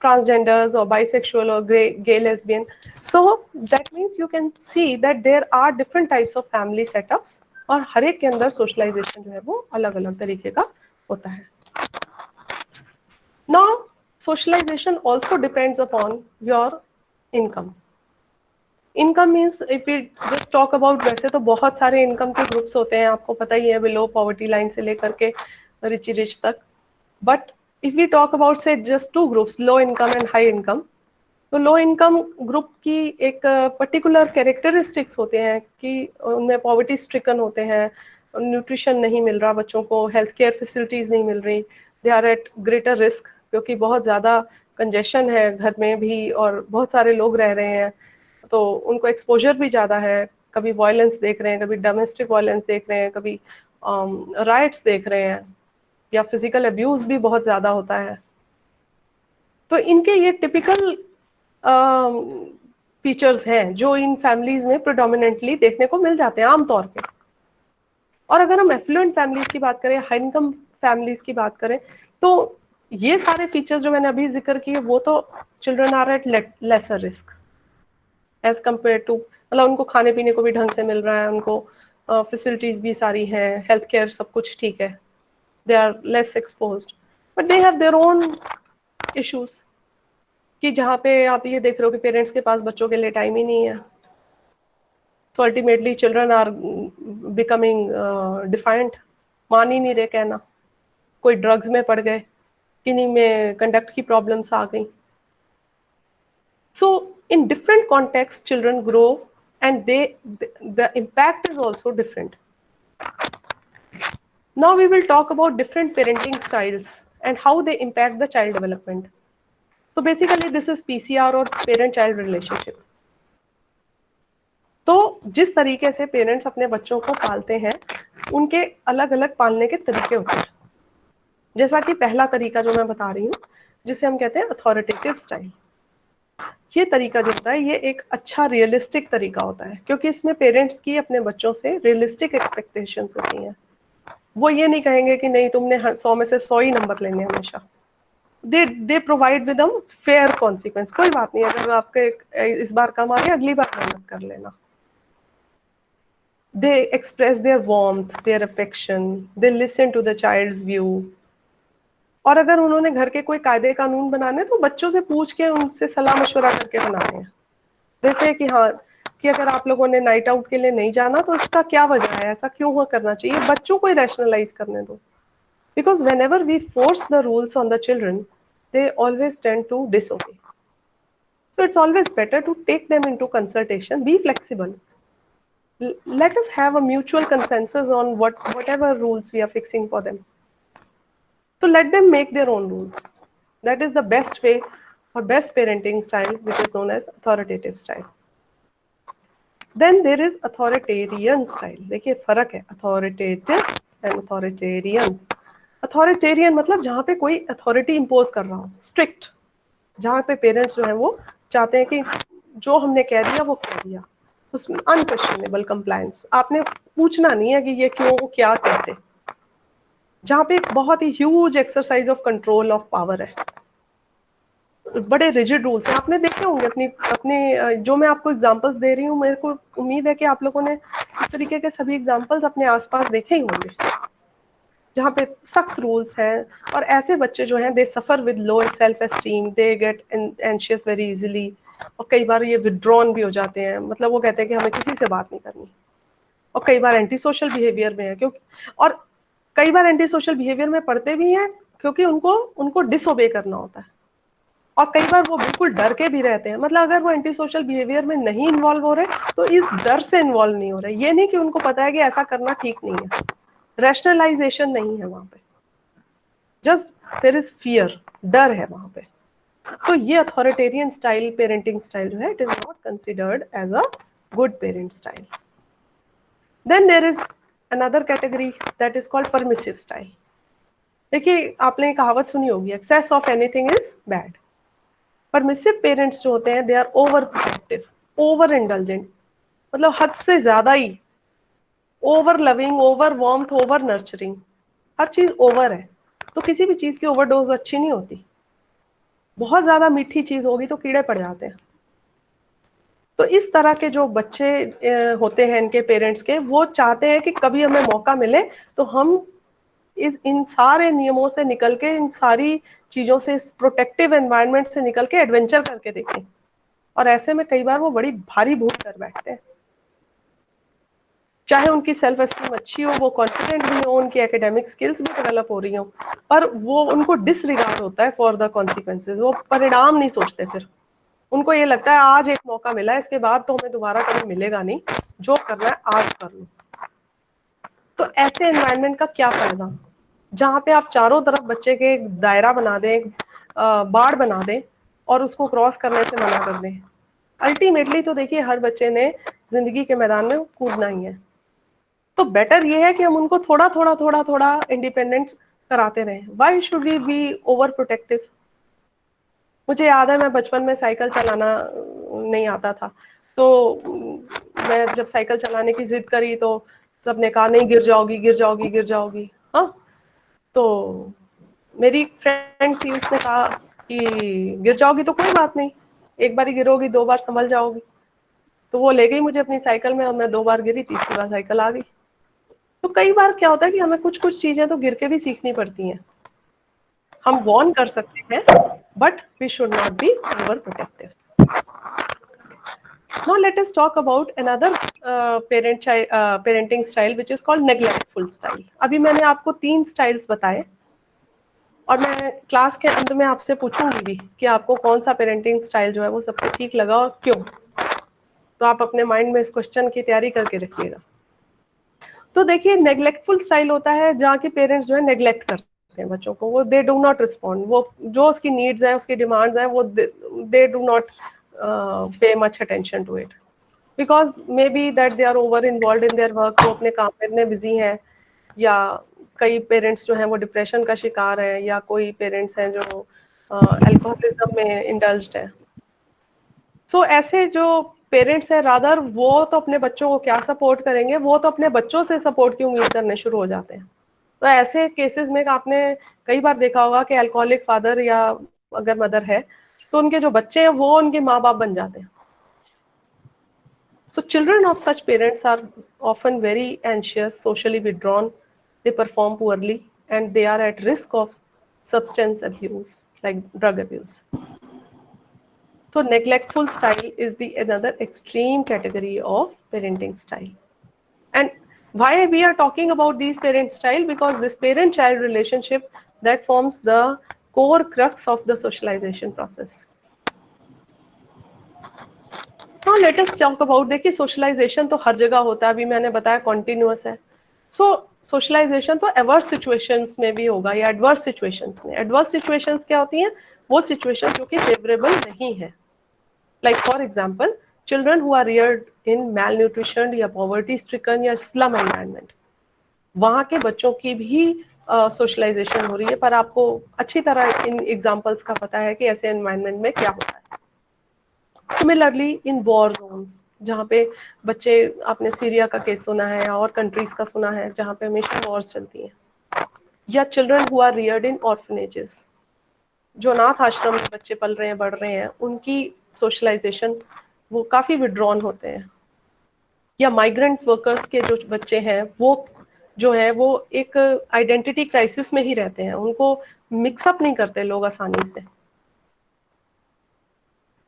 Speaker 2: transgenders or bisexual or gay lesbian. So that means you can see that there are different types of family setups, और हर एक के अंदर socialisation जो है वो अलग अलग तरीके का होता है। Now socialization also depends upon your income. Income means if we just talk about, वैसे तो बहुत सारे इनकम के ग्रुप्स होते हैं, आपको पता ही है, बिलो पॉवर्टी लाइन से लेकर के रिच तक। But if we talk about say just two groups, low income and high income, तो लो इनकम ग्रुप की एक पर्टिकुलर कैरेक्टरिस्टिक्स होते हैं कि उनमें पॉवर्टी स्ट्रिकन होते हैं, न्यूट्रिशन नहीं मिल रहा बच्चों को, हेल्थ केयर फैसिलिटीज नहीं मिल रही, they are at greater risk, क्योंकि बहुत ज़्यादा कंजेशन है घर में भी और बहुत सारे लोग रह रहे हैं, तो उनको एक्सपोजर भी ज़्यादा है कभी वायलेंस देख रहे हैं, कभी डोमेस्टिक वायलेंस देख रहे हैं, कभी राइट्स देख रहे हैं, या फिजिकल अब्यूज भी बहुत ज्यादा होता है। तो इनके ये टिपिकल फीचर्स हैं जो इन फैमिलीज में प्रोडोमिनेंटली देखने को मिल जाते हैं आमतौर पे। और अगर हम एफ्लुएंट फैमिलीज की बात करें, हाई इनकम फैमिलीज की बात करें, तो ये सारे फीचर्स जो मैंने अभी जिक्र किए वो तो children are at lesser risk as compared to, मतलब उनको खाने पीने को भी ढंग से मिल रहा है, उनको फैसिलिटीज भी सारी हैं, हेल्थ केयर सब कुछ ठीक है, they are less exposed, but they have their own issues, कि जहाँ पे आप ये देख रहे हो कि पेरेंट्स के पास बच्चों के लिए टाइम ही नहीं है। तो ultimately children are becoming defiant, मान ही नहीं रहे कहना, कोई ड्रग्स में पड़ गए, किन्हीं में कंडक्ट की प्रॉब्लम्स आ गई। So in different context children grow and the impact is also different. Now we will talk about different parenting styles and how they impact the child development. तो बेसिकली दिस इज पीसीआर और parent child relationship. तो जिस तरीके से parents अपने बच्चों को पालते हैं उनके अलग अलग पालने के तरीके होते हैं। जैसा कि पहला तरीका जो मैं बता रही हूँ जिसे हम कहते हैं अथॉरिटेटिव स्टाइल, ये तरीका जो होता है ये एक अच्छा रियलिस्टिक तरीका होता है, क्योंकि इसमें पेरेंट्स की अपने बच्चों से रियलिस्टिक एक्सपेक्टेशंस होती हैं। वो ये नहीं कहेंगे कि नहीं तुमने 100 में से 100 ही नंबर लेने हमेशा। They provide with um fair consequence, कोई बात नहीं अगर आपके इस बार कम आ गया अगली बार मेहनत कर लेना। They express their warmth, their affection, they listen to the child's view. और अगर उन्होंने घर के कोई कायदे कानून बनाने तो बच्चों से पूछ के उनसे सलाह मशवरा करके बनाने हैं। जैसे कि हाँ कि अगर आप लोगों ने नाइट आउट के लिए नहीं जाना तो इसका क्या वजह है, ऐसा क्यों हुआ करना चाहिए, बच्चों को ही रैशनलाइज करने दो। Because whenever we force the rules on the children they always tend to disobey. So it's always better to take them into consultation, be flexible. Let us have a mutual consensus on whatever rules we are fixing for them. So let them make their own rules. That is the best way or best parenting style, which is known as authoritative style. Then there is authoritarian style. देखिए फर्क है authoritative and authoritarian. Authoritarian मतलब जहाँ पे कोई authority impose कर रहा हो, strict, जहाँ पे parents जो है वो चाहते हैं कि जो हमने कह दिया वो कह दिया, उसमें अनक्वेश्चनेबल कंप्लायंस, आपने पूछना नहीं है कि ये क्यों क्या कैसे, जहाँ पे एक बहुत ही huge exercise of control of power है, बड़े रिजिड रूल्स हैं। आपने देखे होंगे अपने जो मैं आपको एग्जांपल्स दे रही हूँ, मेरे को उम्मीद है कि आप लोगों ने इस तरीके के सभी एग्जांपल्स अपने आसपास देखे ही होंगे, जहाँ पे सख्त रूल्स हैं। और ऐसे बच्चे जो हैं they suffer with low self esteem, they get anxious very easily, और कई बार ये विड्रॉन भी हो जाते हैं, मतलब वो कहते हैं कि हमें किसी से बात नहीं करनी, और कई बार एंटी सोशल बिहेवियर में है, क्योंकि और कई बार एंटी सोशल बिहेवियर में पढ़ते भी हैं क्योंकि उनको डिसओबे करना होता है, और कई बार वो बिल्कुल डर के भी रहते हैं। मतलब अगर वो एंटी सोशल बिहेवियर में नहीं इन्वॉल्व हो रहे तो इस डर से इन्वॉल्व नहीं हो रहे, ये नहीं कि उनको पता है कि ऐसा करना ठीक नहीं है, रैशनलाइजेशन नहीं है वहां पे, जस्ट देयर इज फियर, डर है वहां पे। तो ये अथॉरिटेरियन स्टाइल पेरेंटिंग स्टाइल जो है it is not considered as a good parent style. Then there is another category that is called permissive style. देखिए आपने कहावत सुनी होगी, excess of anything is bad. Permissive parents जो होते हैं they are over protective, over indulgent, मतलब हद से ज्यादा ही, over loving, over warmth, over nurturing, हर चीज ओवर है। तो किसी भी चीज की ओवरडोज अच्छी नहीं होती, बहुत ज्यादा मीठी चीज होगी तो कीड़े पड़ जाते हैं। तो इस तरह के जो बच्चे होते हैं इनके पेरेंट्स के, वो चाहते हैं कि कभी हमें मौका मिले तो हम इन सारे नियमों से निकल के, इन सारी चीजों से, इस प्रोटेक्टिव एनवायरनमेंट से निकल के एडवेंचर करके देखें। और ऐसे में कई बार वो बड़ी भारी भूल कर बैठते हैं, चाहे उनकी सेल्फ एस्टीम अच्छी हो, वो कॉन्फिडेंट भी हो, उनकी एकेडमिक स्किल्स भी डेवलप हो रही हो, पर वो उनको डिसरिगार्ड होता है फॉर द कॉन्सिक्वेंसेज, वो परिणाम नहीं सोचते। फिर उनको ये लगता है आज एक मौका मिला है, इसके बाद तो हमें दोबारा कभी मिलेगा नहीं, जो करना है आज कर लो। तो ऐसे एनवायरनमेंट का क्या फायदा, जहाँ पे आप चारों तरफ बच्चे के एक दायरा बना दें, बाड़ बना दें और उसको क्रॉस करने से मना कर दें। अल्टीमेटली तो देखिए हर बच्चे ने जिंदगी के मैदान में कूदना ही है। तो बेटर ये है कि हम उनको थोड़ा थोड़ा थोड़ा थोड़ा इंडिपेंडेंट कराते रहें। Why should we be over protective? मुझे याद है मैं बचपन में साइकिल चलाना नहीं आता था, तो मैं जब साइकिल चलाने की जिद करी तो सबने कहा नहीं गिर जाओगी गिर जाओगी गिर जाओगी। हाँ, तो मेरी फ्रेंड थी, उसने कहा कि गिर जाओगी तो कोई बात नहीं, एक बार ही गिरोगी 2 बार संभल जाओगी। तो वो ले गई मुझे अपनी साइकिल में और मैं 2 बार गिरी, तीसरी बार साइकिल आ गई। तो कई बार क्या होता है कि हमें कुछ कुछ चीजें तो गिर के भी सीखनी पड़ती हैं। हम वॉर्न कर सकते हैं but we should not be over protective. Now let us talk about another parenting style which is called neglectful style. अभी मैंने आपको 3 स्टाइल्स बताए और मैं क्लास के अंत में आपसे पूछूंगी भी कि आपको कौन सा पेरेंटिंग स्टाइल जो है वो सबसे ठीक लगा और क्यों। तो आप अपने माइंड में इस क्वेश्चन की तैयारी करके रखिएगा। तो देखिए, नेग्लेक्टफुल स्टाइल होता है जहाँ के पेरेंट्स जो है नेग्लेक्ट करते हैं बच्चों को, वो दे डू नॉट रिस्पॉन्ड, वो जो उसकी नीड्स है उसकी डिमांड्स है वो they do not pay much attention to it because may be that they are over involve in their work, वो अपने काम में इतने बिजी हैं, या कई पेरेंट्स जो हैं वो डिप्रेशन का शिकार है, या कोई पेरेंट्स हैं जो अल्कोहलिज्म में इंडल्ज्ड है। सो ऐसे जो पेरेंट्स हैं रादर वो तो अपने बच्चों को क्या सपोर्ट करेंगे, वो तो अपने बच्चों से सपोर्ट की उम्मीद करने शुरू हो जाते हैं। तो ऐसे केसेस में आपने कई बार देखा होगा कि अल्कोहलिक फादर या अगर मदर है तो उनके जो बच्चे हैं वो उनके माँ बाप बन जाते हैं। So children of such parents are often very anxious, socially withdrawn, they perform poorly, and they are at risk of substance abuse, like drug abuse. So neglectful style is the another extreme category of parenting style. And why we are talking about these parent style? Because this parent-child relationship that forms the core crux of the socialization process. हाँ, late us talk about. देखिए, socialisation तो हर जगह होता है, अभी मैंने बताया continuous है। सो सोशलाइजेशन तो एवर्स सिचुएशंस में भी होगा या एडवर्स सिचुएशंस में। एडवर्स सिचुएशंस क्या होती हैं? वो सिचुएशन जो कि फेवरेबल नहीं है। Like for example, children who are reared in malnutrition या पॉवर्टी स्ट्रिकन या स्लम एनवायरनमेंट, वहाँ के बच्चों की भी सोशलाइजेशन हो रही है, पर आपको अच्छी तरह इन एग्जाम्पल्स का पता है कि ऐसे एनवायरनमेंट में क्या होता है। सिमिलरली इन वॉर जोन्स, जहाँ पे बच्चे, आपने सीरिया का केस सुना है और कंट्रीज का सुना है जहाँ पे हमेशा वॉर्स चलती हैं, या children who are reared in orphanages, जो अनाथ आश्रम में बच्चे पल रहे हैं बढ़ रहे हैं, उनकी सोशलाइजेशन वो काफ़ी विड्रॉन होते हैं। या माइग्रेंट वर्कर्स के जो बच्चे हैं वो जो है वो एक आइडेंटिटी क्राइसिस में ही रहते हैं, उनको मिक्सअप नहीं करते लोग आसानी से।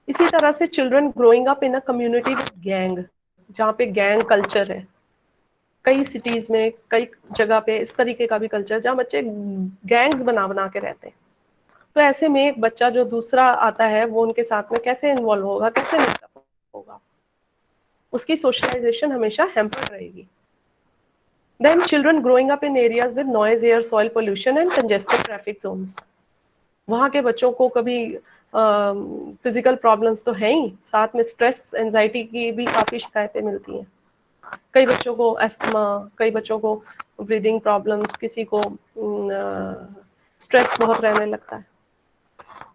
Speaker 2: इसी तरह से children growing up in a community with gang, जहाँ पे गैंग कल्चर है, कई सिटीज में कई जगह पे इस तरीके का भी कल्चर जहाँ बच्चे गैंग्स बना बना के रहते हैं। तो ऐसे में एक बच्चा जो दूसरा आता है वो उनके साथ में कैसे इन्वॉल्व होगा, कैसे मिक्सअप होगा, उसकी सोशलाइजेशन हमेशा हैम्पर्ड रहेगी। Then children growing up in areas with noise, air, soil pollution and congested traffic zones, वहाँ के बच्चों को कभी फिजिकल प्रॉब्लम्स तो हैं ही, साथ में स्ट्रेस एंजाइटी की भी काफ़ी शिकायतें मिलती हैं। कई बच्चों को अस्थमा, कई बच्चों को ब्रीदिंग प्रॉब्लम्स, किसी को स्ट्रेस बहुत रहने लगता है।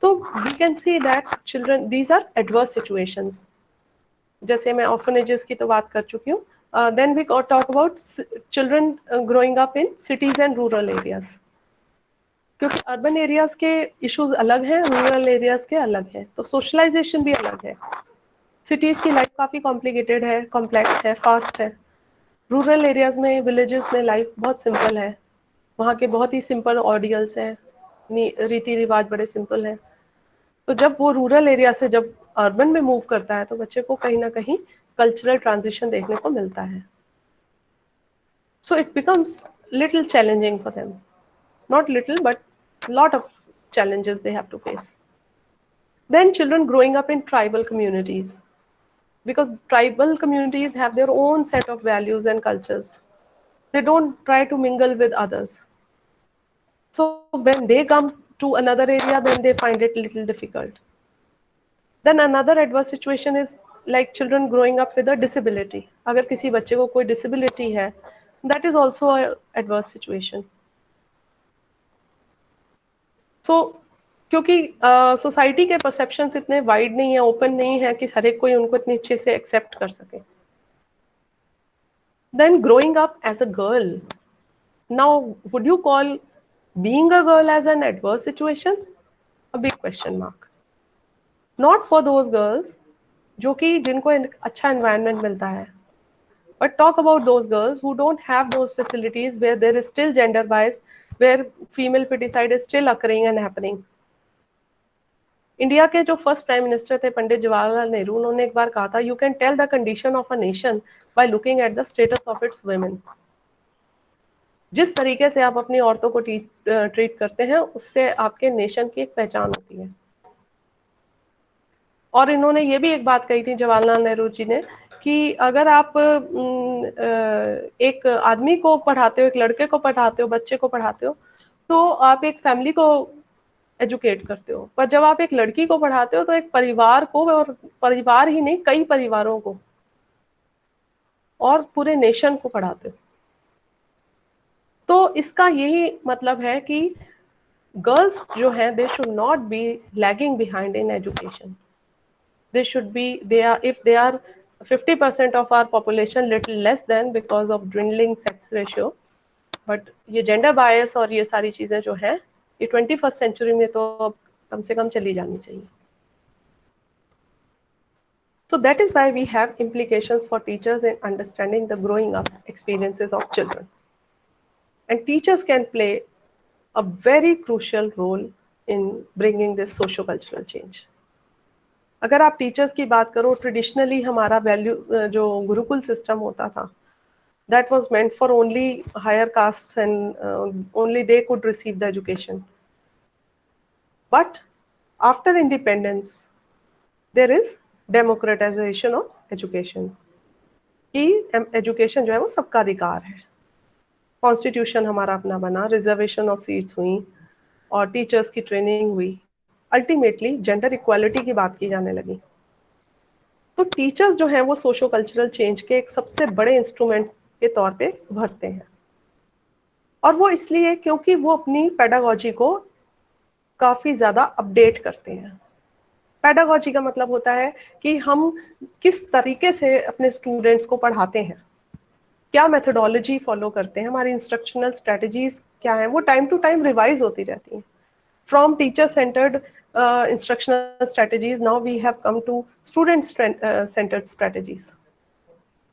Speaker 2: तो we can see that children, these are adverse situations. जैसे मैं ऑर्फनेजेस की तो बात कर चुकी हूँ। Then we talk about children growing up in cities and rural areas, क्योंकि अर्बन एरियाज के इश्यूज अलग हैं, रूरल एरियाज के अलग हैं, तो सोशलाइजेशन भी अलग है। सिटीज की लाइफ काफ़ी कॉम्प्लिकेटेड है, कॉम्प्लेक्स है, फास्ट है। रूरल एरियाज में, विलेजेस में लाइफ बहुत सिंपल है, वहाँ के बहुत ही सिंपल ऑडियल्स हैं, रीति रिवाज बड़े सिंपल हैं। तो जब वो रूरल एरिया से जब अर्बन में मूव करता है तो बच्चे को कहीं ना कहीं कल्चरल ट्रांजिशन देखने को मिलता है। So it becomes little challenging for them, not little but lot of challenges they have to face. Then children growing up in tribal communities, because tribal communities have their own set of values and cultures, they don't try to mingle with others, so when they come to another area then they find it little difficult. Then another adverse situation is like children growing up with a disability, अगर किसी बच्चे को कोई disability है, that is also a adverse situation. So क्योंकि society के perceptions इतने wide नहीं है, ओपन नहीं है कि हर एक कोई उनको इतनी अच्छे से एक्सेप्ट कर सके. Then growing up as a girl, now would you call being a girl as an adverse situation? A big question mark. Not for those girls जो कि जिनको अच्छा environment मिलता है, but talk about those girls who don't have those facilities, where there is still gender bias, where female feticide is still occurring and happening. India के जो first prime minister थे पंडित जवाहरलाल नेहरू, उन्होंने एक बार कहा था, you can tell the condition of a nation by looking at the status of its women. जिस तरीके से आप अपनी औरतों को ट्रीट करते हैं, उससे आपके नेशन की एक पहचान होती है. और इन्होंने ये भी एक बात कही थी जवाहरलाल नेहरू जी ने, कि अगर आप एक आदमी को पढ़ाते हो, एक लड़के को पढ़ाते हो, बच्चे को पढ़ाते हो, तो आप एक फैमिली को एजुकेट करते हो. पर जब आप एक लड़की को पढ़ाते हो तो एक परिवार को, और परिवार ही नहीं कई परिवारों को और पूरे नेशन को पढ़ाते हो. तो इसका यही मतलब है कि गर्ल्स जो हैं, they should not be lagging behind in education. They should be, they are, if they are 50% of our population, little less than because of dwindling sex ratio. But ये जेंडर बायस और ये सारी चीजें जो हैं, ये 21st सेंचुरी में तो कम से कम चली जानी चाहिए. So that is why we have implications for teachers in understanding the growing up experiences of children. And teachers can play a very crucial role in bringing this socio-cultural change. अगर आप teachers की बात करो, traditionally हमारा value जो Gurukul system होता था, that was meant for only higher castes and only they could receive the education. But after independence, there is democratization of education. कि एजुकेशन जो है वो सबका अधिकार है. कॉन्स्टिट्यूशन हमारा अपना बना, रिजर्वेशन ऑफ सीट्स हुई और टीचर्स की ट्रेनिंग हुई. अल्टीमेटली जेंडर इक्वालिटी की बात की जाने लगी. तो टीचर्स जो हैं वो सोशो कल्चरल चेंज के एक सबसे बड़े इंस्ट्रूमेंट के तौर पे उभरते हैं. और वो इसलिए क्योंकि वो अपनी पेडागोजी को काफी ज्यादा अपडेट करते हैं. पेडागोजी का मतलब होता है कि हम किस तरीके से अपने स्टूडेंट्स को पढ़ाते हैं, क्या मेथोडोलॉजी फॉलो करते हैं, हमारी इंस्ट्रक्शनल स्ट्रेटजीज क्या है, वो टाइम टू टाइम रिवाइज होती रहती हैं. From teacher centred instructional strategies, now we have come to student centered strategies,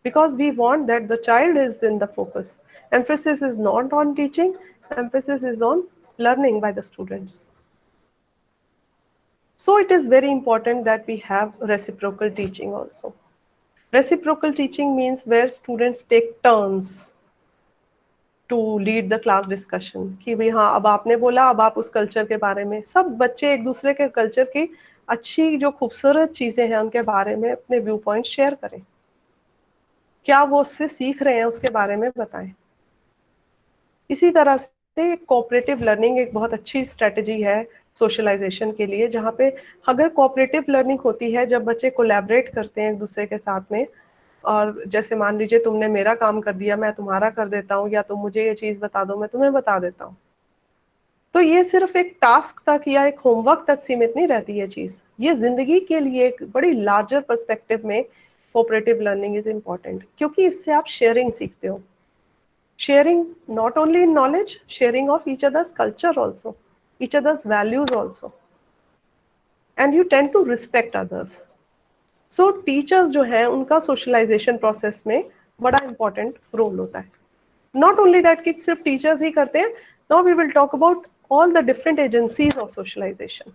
Speaker 2: because we want that the child is in the focus. Emphasis is not on teaching, emphasis is on learning by the students. So it is very important that we have reciprocal teaching also. Reciprocal teaching means where students take turns to lead the class discussion. कि भाई हाँ, अब आपने बोला, अब आप उस culture के बारे में, सब बच्चे एक दूसरे के कल्चर की अच्छी जो खूबसूरत चीजें हैं उनके बारे में अपने व्यू पॉइंट शेयर करें. क्या वो उससे सीख रहे हैं उसके बारे में बताएं. इसी तरह से कोऑपरेटिव लर्निंग एक बहुत अच्छी स्ट्रेटजी है सोशलाइजेशन के लिए, जहाँ पे अगर कोऑपरेटिव लर्निंग होती है, जब बच्चे कोलैबोरेट करते हैं एक दूसरे के साथ में, और जैसे मान लीजिए तुमने मेरा काम कर दिया, मैं तुम्हारा कर देता हूँ, या तुम मुझे ये चीज बता दो, मैं तुम्हें बता देता हूँ. तो ये सिर्फ एक टास्क तक या एक होमवर्क तक सीमित नहीं रहती ये चीज. ये जिंदगी के लिए एक बड़ी लार्जर पर्सपेक्टिव में कोऑपरेटिव लर्निंग इज इम्पोर्टेंट, क्योंकि इससे आप शेयरिंग सीखते हो. Sharing not only in knowledge, sharing of each others culture also, each others values also, and you tend to respect others. So teachers जो है उनका सोशलाइजेशन प्रोसेस में बड़ा इंपॉर्टेंट रोल होता है. नॉट ओनली दैट कि सिर्फ टीचर्स ही करते हैं. Now we will talk about all the different agencies of socialization.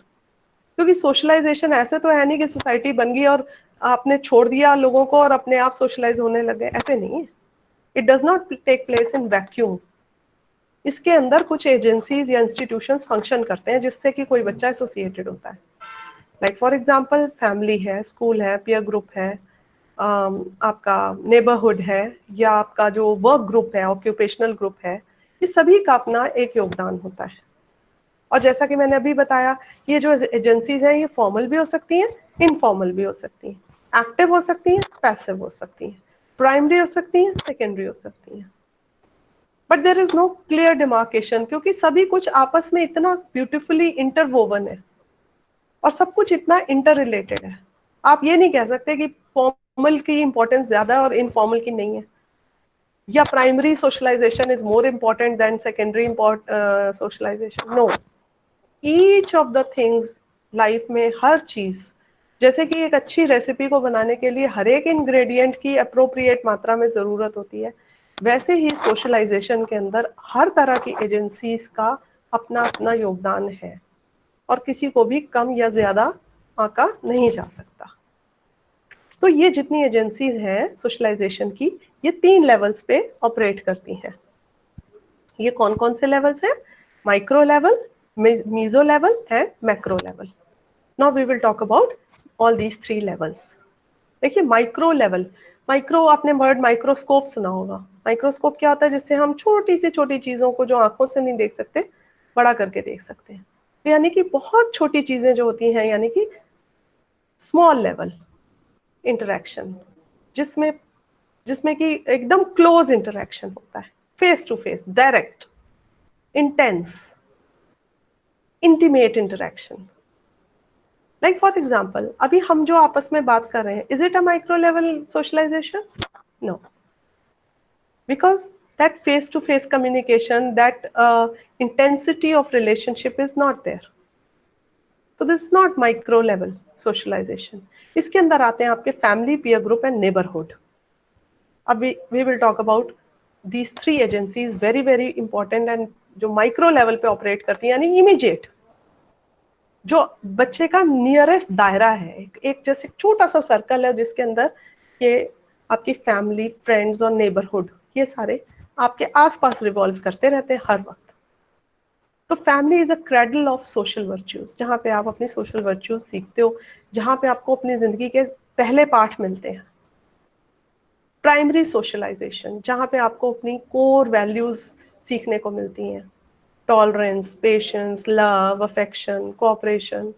Speaker 2: क्योंकि सोशलाइजेशन ऐसे तो है नहीं कि सोसाइटी बन गई और आपने छोड़ दिया लोगों को और अपने आप सोशलाइज होने लगे, ऐसे नहीं है. It does not take place in vacuum. इसके अंदर कुछ एजेंसीज या इंस्टीट्यूशंस फंक्शन करते हैं जिससे कि कोई बच्चा एसोसिएटेड होता है. लाइक फॉर एग्जाम्पल फैमिली है, स्कूल है, पीयर ग्रुप है, आपका नेबरहुड है, या आपका जो वर्क ग्रुप है, ऑक्यूपेशनल ग्रुप है, ये सभी का अपना एक योगदान होता है. और जैसा कि मैंने अभी बताया, ये जो एजेंसीज हैं ये फॉर्मल भी हो सकती हैं, इनफॉर्मल भी हो सकती हैं. एक्टिव हो सकती हैं, पैसिव हो सकती हैं, प्राइमरी हो सकती हैं, सेकेंडरी हो सकती हैं, but there is no clear demarcation, क्योंकि सभी कुछ आपस में इतना ब्यूटिफुली इंटरवोवन है और सब कुछ इतना इंटर रिलेटेड है। आप ये नहीं कह सकते कि फॉर्मल की इंपॉर्टेंस ज्यादा है और इनफॉर्मल की नहीं है, या primary socialization is more important than secondary socialization. No, each of the things life में, हर चीज, जैसे कि एक अच्छी रेसिपी को बनाने के लिए हर एक इंग्रेडिएंट की अप्रोप्रिएट मात्रा में जरूरत होती है, वैसे ही सोशलाइजेशन के अंदर हर तरह की एजेंसीज का अपना अपना योगदान है और किसी को भी कम या ज्यादा आंका नहीं जा सकता। तो ये जितनी एजेंसीज हैं सोशलाइजेशन की, ये 3 लेवल्स पे ऑपरेट करती हैं। ये कौन कौन से लेवल्स हैं? Micro level, meso level and macro level. Now we will talk about all these 3 levels. देखिए माइक्रो लेवल, माइक्रो, आपने वर्ड माइक्रोस्कोप सुना होगा। माइक्रोस्कोप क्या होता है? जिससे हम छोटी से छोटी चीजों को जो आंखों से नहीं देख सकते, बड़ा करके देख सकते हैं। यानी कि बहुत छोटी चीजें जो होती हैं, यानी कि स्मॉल लेवल इंटरेक्शन, जिसमें जिसमें कि एकदम क्लोज इंटरेक्शन होता है, face to face, direct, intense, intimate interaction. Like for example, अभी हम जो आपस में बात कर रहे हैं, is it a micro level socialization? No, because that face to face communication, that intensity of relationship is not there. So this is not micro level socialization. इसके अंदर आते हैं आपके family, peer group and neighbourhood. अभी we will talk about these 3 agencies, very very important, and जो micro level पे operate करती हैं, यानी इमीडिएट, जो बच्चे का नियरेस्ट दायरा है, एक जैसे छोटा सा सर्कल है जिसके अंदर ये आपकी फैमिली, फ्रेंड्स और नेबरहुड, ये सारे आपके आसपास रिवॉल्व करते रहते हैं हर वक्त। तो family is a cradle of social virtues, जहाँ पे आप अपनी सोशल वर्च्यूज सीखते हो, जहाँ पे आपको अपनी जिंदगी के पहले पाठ मिलते हैं। प्राइमरी सोशलाइजेशन, जहाँ पे आपको अपनी कोर वैल्यूज सीखने को मिलती हैं, tolerance, patience, love, affection, cooperation.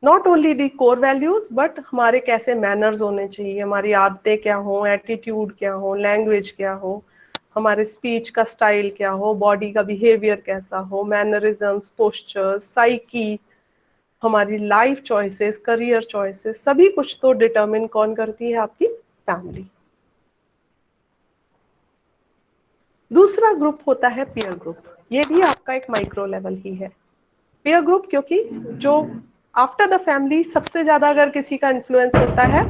Speaker 2: Not only the core values, but हमारे कैसे मैनर्स होने चाहिए, हमारी आदतें क्या हो, एटीट्यूड क्या हो, लैंग्वेज क्या हो, हमारे स्पीच का स्टाइल क्या हो, बॉडी का बिहेवियर कैसा हो, मैनरिज्म्स, पोस्चर्स, साइकी, हमारी लाइफ चॉइसेस, करियर चॉइसेस, सभी कुछ तो डिटरमिन कौन करती है? आपकी फैमिली। दूसरा ग्रुप होता है पीयर ग्रुप। ये भी आपका एक माइक्रो लेवल ही है। पीयर ग्रुप, क्योंकि जो आफ्टर द फैमिली सबसे ज्यादा अगर किसी का इन्फ्लुएंस होता है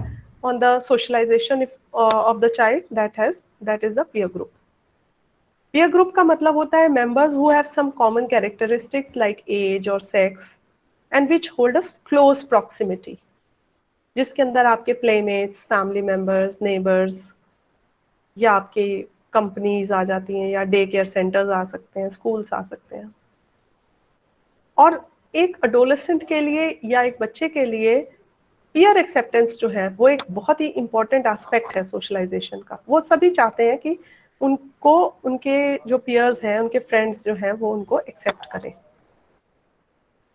Speaker 2: on the socialization of the child, that is the peer group. Peer group का मतलब होता है members who have some common characteristics like age और sex and which hold a close proximity, जिसके अंदर आपके प्लेमेट्स, फैमिली मेंबर्स, नेबर्स, या आपके कंपनीज आ जाती हैं, या डे केयर सेंटर्स आ सकते हैं, स्कूल्स आ सकते हैं। और एक अडोलेसेंट के लिए या एक बच्चे के लिए पीयर एक्सेप्टेंस जो है वो एक बहुत ही इंपॉर्टेंट एस्पेक्ट है सोशलाइजेशन का। वो सभी चाहते हैं कि उनको, उनके जो पीयर्स हैं, उनके फ्रेंड्स जो हैं, वो उनको एक्सेप्ट करें,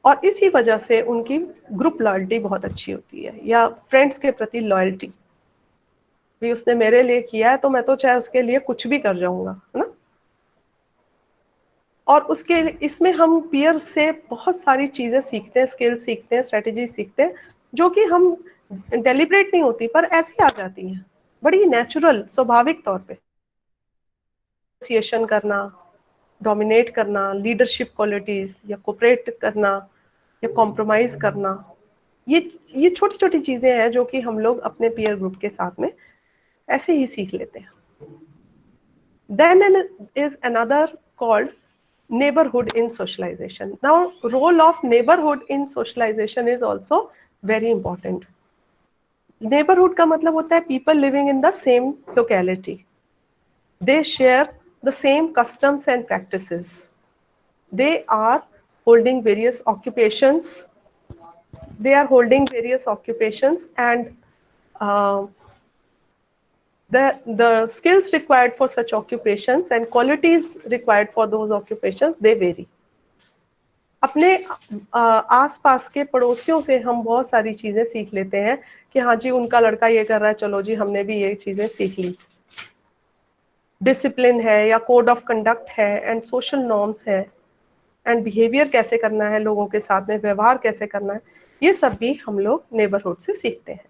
Speaker 2: और इसी वजह से उनकी ग्रुप लॉयल्टी बहुत अच्छी होती है, या फ्रेंड्स के प्रति लॉयल्टी भी। उसने मेरे लिए किया है तो मैं तो चाहे उसके लिए कुछ भी कर जाऊंगा, है ना। और उसके इसमें हम पीयर से बहुत सारी चीजें सीखते हैं, स्किल सीखते हैं, स्ट्रेटेजी सीखते हैं, जो कि हम डेलिब्रेट नहीं होती पर ऐसी आ जाती हैं, बड़ी नेचुरल, स्वाभाविक तौर पे। एसोसिएशन करना, डोमिनेट करना, लीडरशिप क्वालिटीज, या कोऑपरेट करना, या कॉम्प्रोमाइज करना, ये छोटी छोटी चीजें हैं जो कि हम लोग अपने पीयर ग्रुप के साथ में ऐसे ही सीख लेते हैं। Then is another called neighborhood in socialization. Now, role of neighborhood in socialization is also very important. Neighborhood का मतलब होता है people living in the same locality. They share the same customs and practices. They are holding various occupations. And the skills required for such occupations and qualities required for those occupations, they vary. अपने आसपास के पड़ोसियों से हम बहुत सारी चीजें सीख लेते हैं कि हाँ जी उनका लड़का ये कर रहा है, चलो जी हमने भी ये चीजें सीख ली। डिसिप्लिन है या कोड ऑफ कंडक्ट है एंड सोशल नॉर्म्स है एंड बिहेवियर कैसे करना है, लोगों के साथ में व्यवहार कैसे करना है, ये सब भी हम लोग नेबरहुड से सीखते हैं।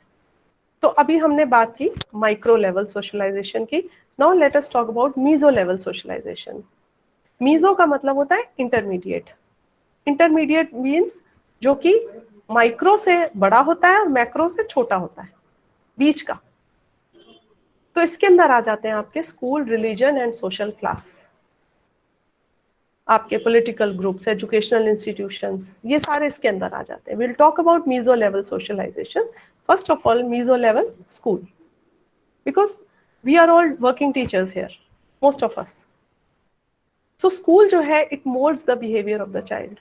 Speaker 2: तो अभी हमने बात की माइक्रो लेवल सोशलाइजेशन की। Now let us talk about meso level socialization. Meso का मतलब होता है इंटरमीडिएट। इंटरमीडिएट मीन्स जो कि माइक्रो से बड़ा होता है और मैक्रो से छोटा होता है, बीच का। तो इसके अंदर आ जाते हैं आपके school, religion and social class, आपके पॉलिटिकल ग्रुप्स, एजुकेशनल इंस्टीट्यूशंस, ये सारे इसके अंदर आ जाते हैं। Will talk about meso level socialization. First of all meso level school, because we are all working teachers here, most of us. So school जो है it moulds the behaviour of the child.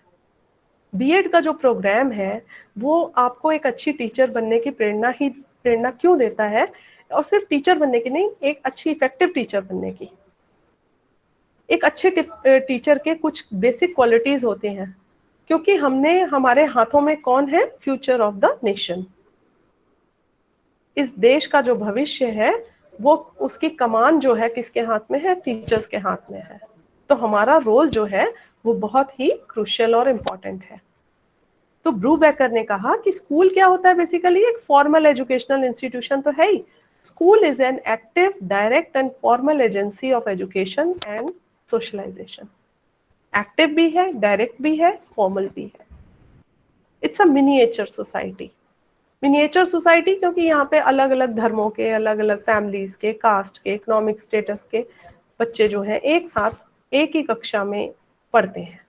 Speaker 2: BEd का जो programme है वो आपको एक अच्छी teacher बनने की प्रेरणा क्यों देता है, और सिर्फ टीचर बनने की नहीं, एक अच्छी इफेक्टिव टीचर बनने की। एक अच्छे टीचर के कुछ बेसिक क्वालिटीज होती हैं, क्योंकि हमने हमारे हाथों में कौन है, फ्यूचर ऑफ द नेशन। इस देश का जो भविष्य है वो, उसकी कमान जो है किसके हाथ में है, टीचर्स के हाथ में है। तो हमारा रोल जो है वो बहुत ही क्रूशियल और इम्पोर्टेंट है। तो ब्रूबेकर ने कहा कि स्कूल क्या होता है, बेसिकली एक फॉर्मल एजुकेशनल इंस्टीट्यूशन तो है ही। School is an active, direct and formal agency of education and socialization. Active भी है, डायरेक्ट भी है, फॉर्मल भी है। It's a miniature society. Miniature society क्योंकि यहाँ पे अलग अलग धर्मों के, अलग अलग फैमिलीज के, कास्ट के, इकोनॉमिक स्टेटस के बच्चे जो हैं एक साथ एक ही कक्षा में पढ़ते हैं,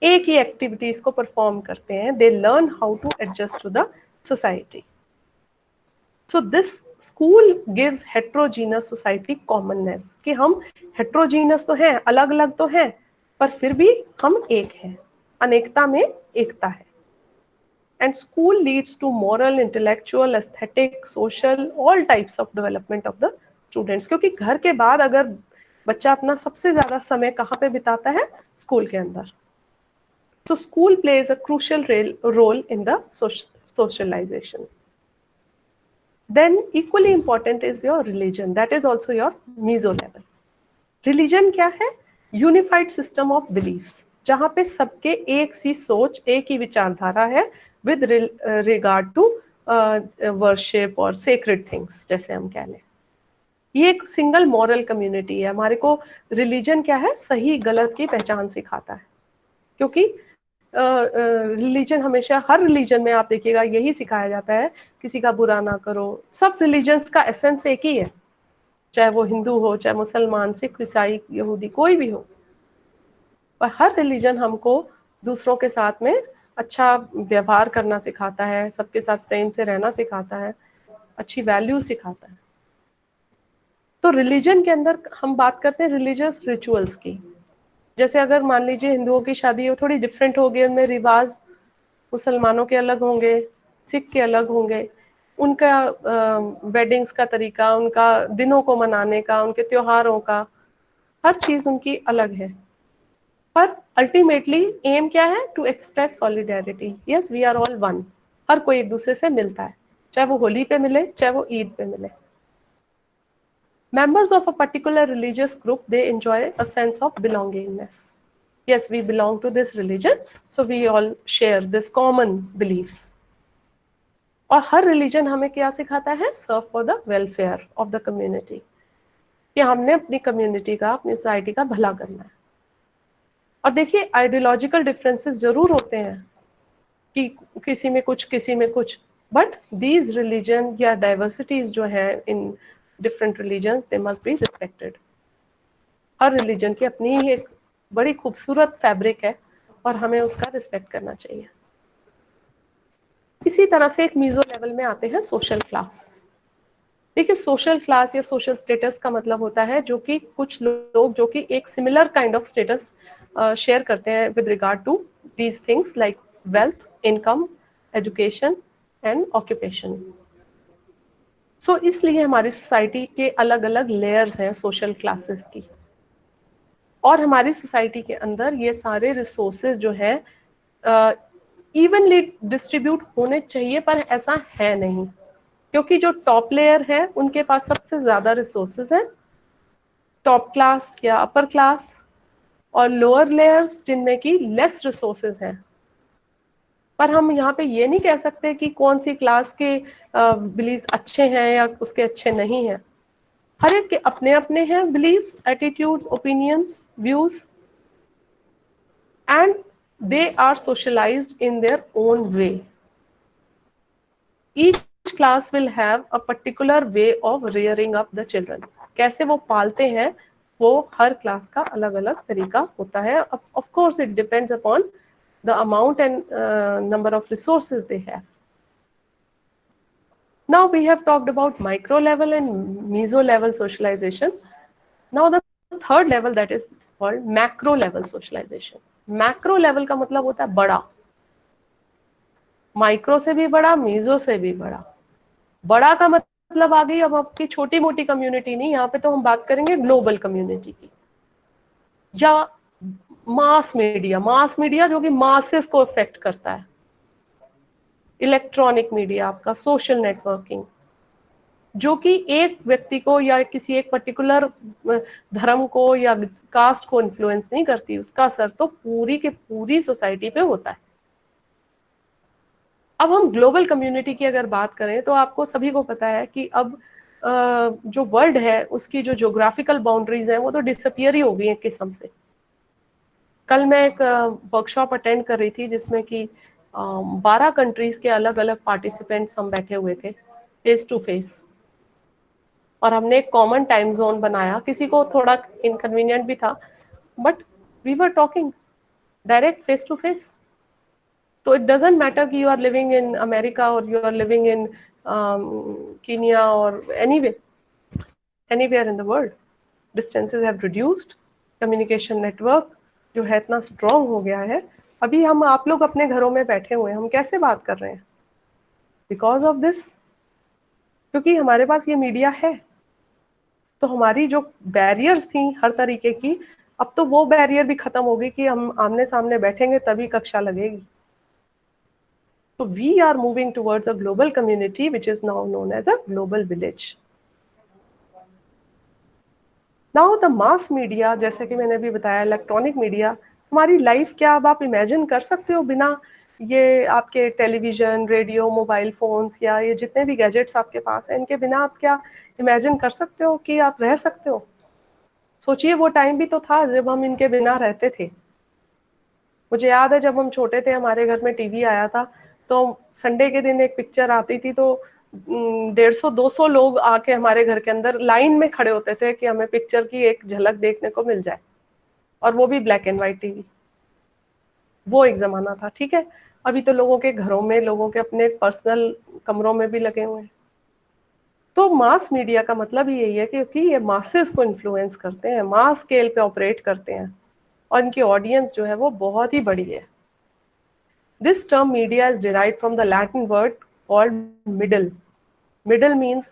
Speaker 2: एक ही एक्टिविटीज को परफॉर्म करते हैं। They learn how to adjust to the society. So this school gives heterogeneous society commonness, कि हम हेट्रोजीनस तो हैं, अलग अलग तो हैं, पर फिर भी हम एक हैं, अनेकता में एकता है। And school leads to moral, intellectual, aesthetic, social, all types of development of the students. क्योंकि घर के बाद अगर बच्चा अपना सबसे ज्यादा समय कहाँ पे बिताता है, स्कूल के अंदर। So school plays a crucial role in the socialization. Then equally important is your religion. That is also your meso level. Religion क्या है? Unified system of beliefs, जहाँ पे सबके एक सी सोच, एक ही विचारधारा है with regard to worship और sacred things, जैसे हम कह लें। ये एक सिंगल मॉरल कम्युनिटी है। हमारे को रिलीजन क्या है, सही गलत की पहचान सिखाता है। क्योंकि रिलीजन हमेशा, हर रिलीजन में आप देखिएगा यही सिखाया जाता है, किसी का बुरा ना करो। सब रिलीजन्स का एसेंस एक ही है, चाहे वो हिंदू हो, चाहे मुसलमान, सिख, ईसाई, यहूदी, कोई भी हो। पर हर रिलीजन हमको दूसरों के साथ में अच्छा व्यवहार करना सिखाता है, सबके साथ प्रेम से रहना सिखाता है, अच्छी वैल्यू सिखाता है। तो रिलीजन के अंदर हम बात करते हैं रिलीजियस रिचुअल्स की। जैसे अगर मान लीजिए हिंदुओं की शादी थोड़ी डिफरेंट होगी, उनमें रिवाज मुसलमानों के अलग होंगे, सिख के अलग होंगे, उनका वेडिंग्स का तरीका, उनका दिनों को मनाने का, उनके त्योहारों का, हर चीज उनकी अलग है। पर अल्टीमेटली एम क्या है, to express solidarity. Yes, we are all one. हर कोई एक दूसरे से मिलता है, चाहे वो होली पे मिले, चाहे वो ईद पे मिले। Members of a particular religious group, they enjoy a sense of belongingness. Yes, we belong to this religion, so we all share this common beliefs. और हर रिलीजन हमें क्या सिखाता है, serve for the welfare of the community, कि हमने अपनी community का, अपनी सोसाइटी का भला करना है। और देखिए आइडियोलॉजिकल डिफरेंसेस जरूर होते हैं कि किसी में कुछ, किसी में कुछ, बट दीज रिलीजन या डाइवर्सिटीज जो है in different religions, they must be respected. Her religion की अपनी ही एक बड़ी खूबसूरत फैब्रिक है और हमें उसका रिस्पेक्ट करना चाहिए। इसी तरह से एक मीजो लेवल में आते हैं सोशल क्लास। देखिए सोशल क्लास या सोशल स्टेटस का मतलब होता है जो कि कुछ लोग जो कि एक similar kind of status share करते हैं with regard to these things like wealth, income, education and occupation. So इसलिए हमारी सोसाइटी के अलग अलग लेयर्स हैं सोशल क्लासेस की। और हमारी सोसाइटी के अंदर ये सारे रिसोर्सेज जो है इवनली डिस्ट्रीब्यूट होने चाहिए, पर ऐसा है नहीं, क्योंकि जो टॉप लेयर है उनके पास सबसे ज्यादा रिसोर्सेज है, टॉप क्लास या अपर क्लास, और लोअर लेयर्स जिनमें की लेस रिसोर्सेज हैं। पर हम यहाँ पे ये नहीं कह सकते कि कौन सी क्लास के बिलीव्स अच्छे हैं या उसके अच्छे नहीं हैं। हर एक के अपने अपने हैं beliefs, attitudes, opinions, views, and they are socialized in their own way. Each class will have a particular way of rearing up the children. कैसे वो पालते हैं वो हर क्लास का अलग अलग तरीका होता है. Of course it depends upon the amount and number of resources they have. Now we have talked about micro level and meso level socialization. Now the third level, that is called macro level socialization. Macro level का मतलब होता है बड़ा, micro से भी बड़ा, meso से भी बड़ा. बड़ा का मतलब आ गई अब आपकी छोटी मोटी कम्युनिटी नहीं, यहाँ पे तो हम बात करेंगे ग्लोबल कम्युनिटी की. या मास मीडिया जो कि मासेस को इफेक्ट करता है. इलेक्ट्रॉनिक मीडिया, आपका सोशल नेटवर्किंग, जो कि एक व्यक्ति को या किसी एक पर्टिकुलर धर्म को या कास्ट को इन्फ्लुएंस नहीं करती, उसका असर तो पूरी के पूरी सोसाइटी पे होता है. अब हम ग्लोबल कम्युनिटी की अगर बात करें तो आपको सभी को पता है कि अब जो वर्ल्ड है उसकी जो ज्योग्राफिकल बाउंड्रीज हैं वो तो डिसअपियर ही हो गई हैं किस्म से. कल मैं एक वर्कशॉप अटेंड कर रही थी जिसमें कि 12 कंट्रीज के अलग अलग पार्टिसिपेंट्स हम बैठे हुए थे फेस टू फेस, और हमने एक कॉमन टाइम जोन बनाया. किसी को थोड़ा इनकन्वीनियंट भी था, but we were talking direct face to face. तो इट डजेंट मैटर कि you are living in America और you are living in Kenya और anywhere in the world. Distances have reduced, communication network जो है इतना strong हो गया है. अभी हम आप लोग अपने घरों में बैठे हुए हैं, हम कैसे बात कर रहे हैं? बिकॉज ऑफ दिस, क्योंकि हमारे पास ये मीडिया है. तो हमारी जो बैरियर्स थी हर तरीके की, अब तो वो बैरियर भी खत्म हो गई कि हम आमने सामने बैठेंगे तभी कक्षा लगेगी. So we are moving towards a global community which is now known as a global village. Now the mass media, जैसे कि मैंने भी बताया, इलेक्ट्रॉनिक मीडिया, हमारी लाइफ क्या अब आप इमेजिन कर सकते हो बिना ये आपके टेलीविजन, रेडियो, मोबाइल फोन्स या ये जितने भी गैजेट्स आपके पास हैं, इनके बिना आप क्या इमेजिन कर सकते हो कि आप रह सकते हो? सोचिए वो टाइम भी तो था जब हम इनके बिना रहते थे. मुझे याद है जब हम छोटे थे हमारे घर में टीवी आया था, तो संडे के दिन एक पिक्चर आती थी तो 150-200 लोग आके हमारे घर के अंदर लाइन में खड़े होते थे कि हमें पिक्चर की एक झलक देखने को मिल जाए, और वो भी ब्लैक एंड व्हाइट टीवी. वो एक जमाना था. ठीक है, अभी तो लोगों के घरों में, लोगों के अपने पर्सनल कमरों में भी लगे हुए हैं. तो मास मीडिया का मतलब ही यही है क्योंकि ये मासेस को इन्फ्लुएंस करते हैं, मास स्केल पे ऑपरेट करते हैं, और इनकी ऑडियंस जो है वो बहुत ही बड़ी है. This term media is derived from the Latin word called middle. Middle means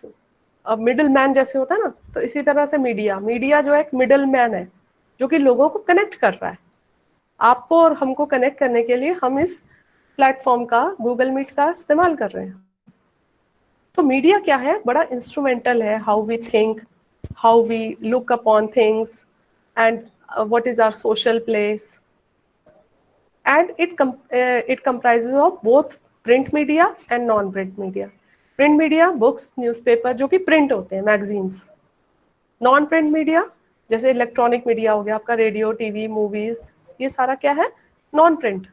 Speaker 2: middle man जैसे होता है ना, तो इसी तरह से मीडिया जो है एक मिडल मैन है जो कि लोगों को कनेक्ट कर रहा है. आपको और हमको कनेक्ट करने के लिए हम इस प्लेटफॉर्म का, गूगल मीट का इस्तेमाल कर रहे हैं. तो मीडिया क्या है? बड़ा इंस्ट्रूमेंटल है. How we think, how we look upon things, and what is our social place. And it comprises of both print media and non-print media. Print media, books, newspaper, जो कि print होते हैं, magazines. Non-print media जैसे electronic media हो गया आपका, radio, TV, movies, ये सारा क्या है? non-print.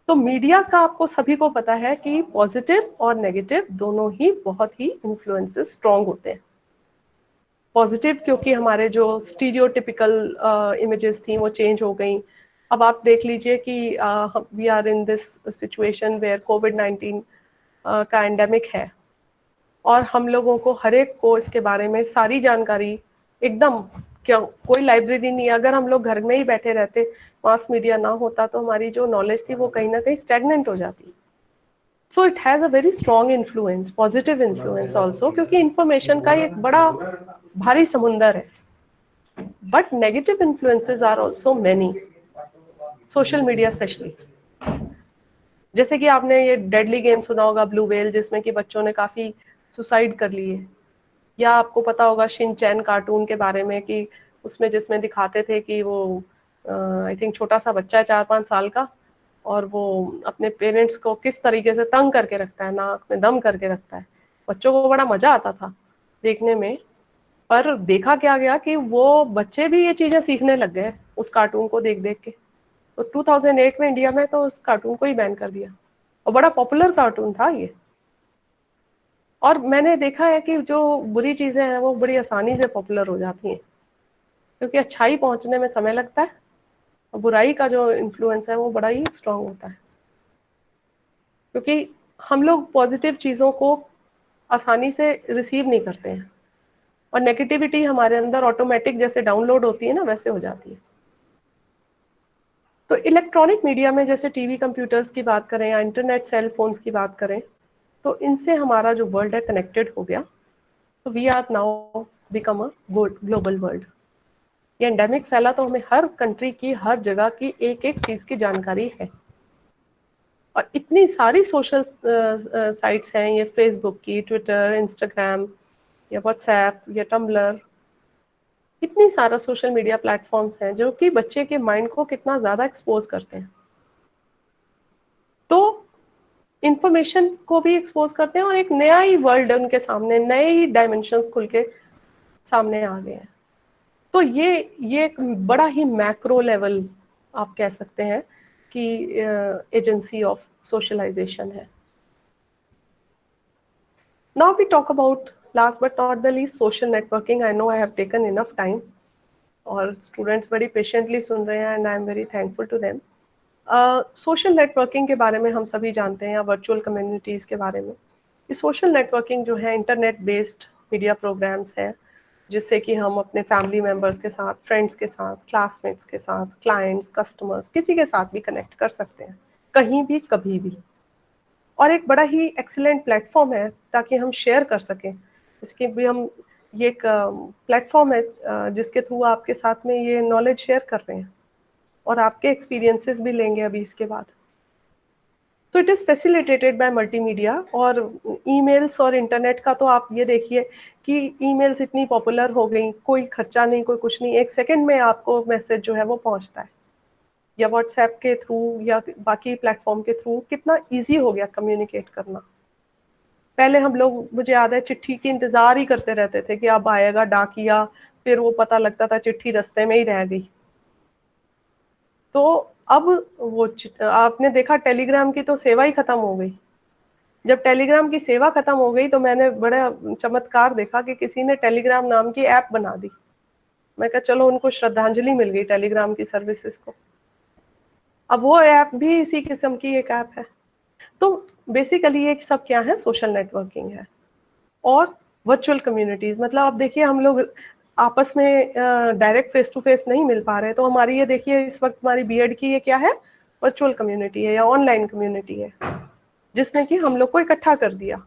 Speaker 2: तो मीडिया का आपको सभी को पता है कि पॉजिटिव और नेगेटिव दोनों ही बहुत ही इन्फ्लुएंसेस स्ट्रॉन्ग होते हैं. पॉजिटिव क्योंकि हमारे जो स्टीरियोटिपिकल इमेजेस थी वो चेंज हो गई. अब आप देख लीजिए कि we are in this situation where कोविड-19 का एंडेमिक है, और हम लोगों को हर एक को इसके बारे में सारी जानकारी एकदम, क्या कोई लाइब्रेरी नहीं है. अगर हम लोग घर में ही बैठे रहते, मास मीडिया ना होता, तो हमारी जो नॉलेज थी वो कहीं ना कहीं स्टैग्नेंट हो जाती. So it has a very strong influence, positive influence also, क्योंकि इंफॉर्मेशन का एक बड़ा भारी समुंदर है. but negative influences are also many, social media specially. जैसे कि आपने ये डेडली गेम सुना होगा, ब्लू व्हेल, जिसमें कि बच्चों ने काफी सुसाइड कर लिए, या आपको पता होगा शिनचैन कार्टून के बारे में, कि उसमें जिसमें दिखाते थे कि वो आई थिंक छोटा सा बच्चा है 4-5 साल का, और वो अपने पेरेंट्स को किस तरीके से तंग करके रखता है, नाक में दम करके रखता है। बच्चों को बड़ा मजा आता था देखने में, पर देखा क्या गया कि वो बच्चे भी ये चीजें सीखने लग गए उस कार्टून को देख देख के। तो 2008 में इंडिया में तो उस कार्टून को ही बैन कर दिया, और बड़ा पॉपुलर कार्टून था ये। और मैंने देखा है कि जो बुरी चीजें हैं वो बड़ी आसानी से पॉपुलर हो जाती हैं, क्योंकि अच्छाई पहुंचने में समय लगता है, और बुराई का जो इन्फ्लुएंस है वो बड़ा ही स्ट्रांग होता है, क्योंकि हम लोग पॉजिटिव चीजों को आसानी से रिसीव नहीं करते हैं, और नेगेटिविटी हमारे अंदर ऑटोमेटिक जैसे डाउनलोड होती है ना, वैसे हो जाती है। तो इलेक्ट्रॉनिक मीडिया में जैसे टीवी, कंप्यूटर्स की बात करें, या इंटरनेट, सेल फोन्स की बात करें, तो इनसे हमारा जो वर्ल्ड है कनेक्टेड हो गया। तो we are now become a global world. ये एंडेमिक फैला तो हमें हर कंट्री की, हर जगह की एक एक चीज की जानकारी है। और इतनी सारी सोशल साइट्स हैं, ये फेसबुक की, ट्विटर, इंस्टाग्राम, या व्हाट्सएप, या टम्बलर, इतनी सारा सोशल मीडिया प्लेटफॉर्म्स हैं जो कि बच्चे के माइंड को कितना ज्यादा एक्सपोज करते हैं। तो इंफॉर्मेशन को भी एक्सपोज करते हैं, और एक नया ही वर्ल्ड उनके सामने, नए ही डायमेंशंस खुल के सामने आ गए हैं। तो ये एक बड़ा ही मैक्रो लेवल आप कह सकते हैं कि एजेंसी ऑफ सोशलाइजेशन है। Now we talk about, last but not the least, social networking. I know I have taken enough time, और स्टूडेंट्स बड़ी पेशेंटली सुन रहे हैं, and I am very thankful to them. Social networking के बारे में हम सभी जानते हैं, या वर्चुअल कम्युनिटीज़ के बारे में। ये सोशल नेटवर्किंग जो है इंटरनेट बेस्ड मीडिया प्रोग्राम्स हैं, जिससे कि हम अपने फैमिली मेम्बर्स के साथ, फ्रेंड्स के साथ, क्लासमेट्स के साथ, क्लाइंट्स, कस्टमर्स, किसी के साथ भी कनेक्ट कर सकते हैं, कहीं भी, कभी भी। और एक बड़ा ही एक्सीलेंट प्लेटफॉर्म है ताकि हम शेयर कर सकें। इसके भी हम, ये एक प्लेटफॉर्म है जिसके थ्रू आपके साथ में ये नॉलेज शेयर कर रहे हैं, और आपके एक्सपीरियंसेस भी लेंगे अभी इसके बाद। तो it is facilitated bye multimedia. और ईमेल्स और इंटरनेट का तो आप ये देखिए कि ईमेल्स इतनी पॉपुलर हो गई, कोई खर्चा नहीं, कोई कुछ नहीं, 1 सेकंड में आपको मैसेज जो है वो पहुंचता है, या व्हाट्सएप के थ्रू, या बाकी प्लेटफॉर्म के थ्रू कितना ईजी हो गया कम्युनिकेट करना। पहले हम लोग, मुझे याद है, चिट्ठी की इंतजार ही करते रहते थे कि अब आएगा डाकिया, फिर वो पता लगता था चिट्ठी रास्ते में ही रह गई। तो अब वो आपने देखा टेलीग्राम की तो सेवा ही खत्म हो गई। जब टेलीग्राम की सेवा खत्म हो गई तो मैंने बड़ा चमत्कार देखा कि किसी ने टेलीग्राम नाम की ऐप बना दी। मैं कहा चलो उनको श्रद्धांजलि मिल गई टेलीग्राम की सर्विसेज को। अब वो ऐप भी इसी किस्म की एक ऐप है। तो बेसिकली ये सब क्या है, सोशल नेटवर्किंग है। और वर्चुअल कम्युनिटीज, मतलब अब देखिए हम लोग आपस में डायरेक्ट फेस टू फेस नहीं मिल पा रहे, तो हमारी ये देखिए इस वक्त हमारी बीएड की ये क्या है, वर्चुअल कम्युनिटी है, या ऑनलाइन कम्युनिटी है, जिसने कि हम लोग को इकट्ठा कर दिया।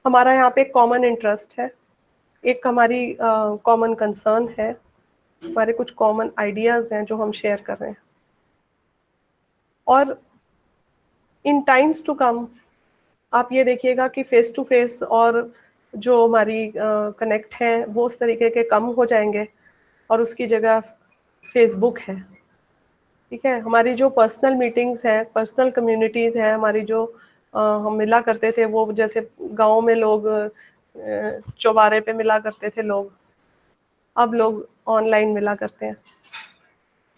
Speaker 2: हमारा यहाँ पे एक कॉमन इंटरेस्ट है, एक हमारी कॉमन कंसर्न है, हमारे कुछ कॉमन आइडियाज हैं जो हम शेयर कर रहे हैं। और इन टाइम्स टू कम आप ये देखिएगा कि फेस टू फेस और जो हमारी कनेक्ट हैं वो उस तरीके के कम हो जाएंगे, और उसकी जगह फेसबुक है। ठीक है, हमारी जो पर्सनल मीटिंग्स हैं, पर्सनल कम्युनिटीज़ हैं हमारी, जो हम मिला करते थे, वो जैसे गांव में लोग चौबारे पे मिला करते थे लोग, अब लोग ऑनलाइन मिला करते हैं।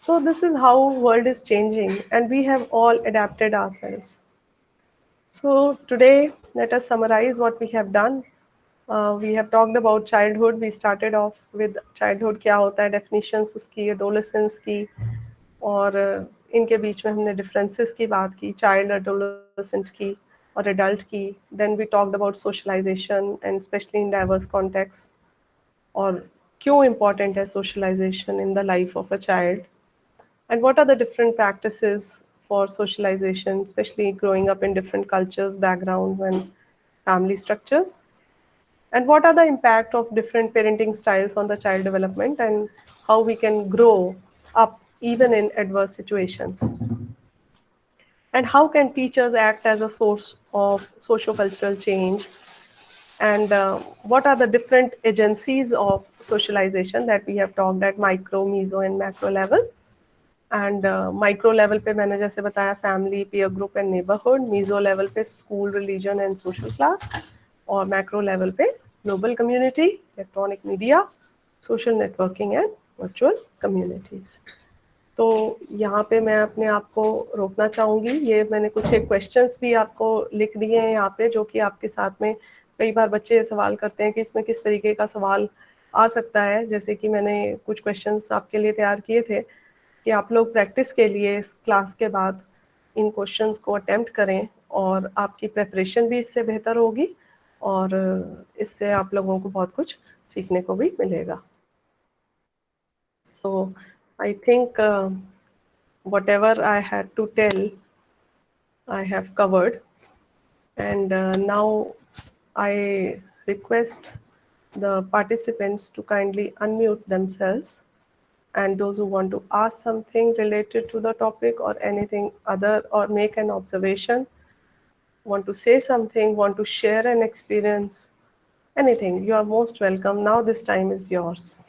Speaker 2: So this is how world is changing, and we have all adapted ourselves. So today, let us summarize what we have done. We have talked about childhood. We started off with childhood क्या होता है, definitions उसकी, adolescence की, और इनके बीच में हमने differences की बात की, child, adolescent की और adult की. Then we talked about socialization, and especially in diverse contexts, और क्यों important है socialization in the life of a child, and what are the different practices for socialization, especially growing up in different cultures, backgrounds, and family structures. and what are the impact of different parenting styles on the child development, and how we can grow up even in adverse situations. And how can teachers act as a source of socio-cultural change, and what are the different agencies of socialization that we have talked at micro, meso and macro level. And micro level पे मैंने जैसे बताया family, peer group and neighbourhood, meso level पे school, religion and social class, और macro level पे global community, electronic media, social networking and virtual communities. तो यहाँ पे मैं अपने आप को रोकना चाहूँगी। ये मैंने कुछ एक क्वेश्चंस भी आपको लिख दिए हैं यहाँ पे, जो कि आपके साथ में कई बार बच्चे सवाल करते हैं कि इसमें किस तरीके का सवाल आ सकता है। जैसे कि मैंने कुछ क्वेश्चंस आपके लिए तैयार किए थे कि आप लोग प्रैक्टिस के लिए इस क्लास के बाद इन क्वेश्चंस को अटेम्प्ट करें, और आपकी प्रेपरेशन भी इससे बेहतर होगी, और इससे आप लोगों को बहुत कुछ सीखने को भी मिलेगा। So I think whatever I had to tell, I have covered, and now I request the participants to kindly unmute themselves, and those who want to ask something related to the topic or anything other, or make an observation, want to say something, want to share an experience, anything, you are most welcome. Now this time is yours.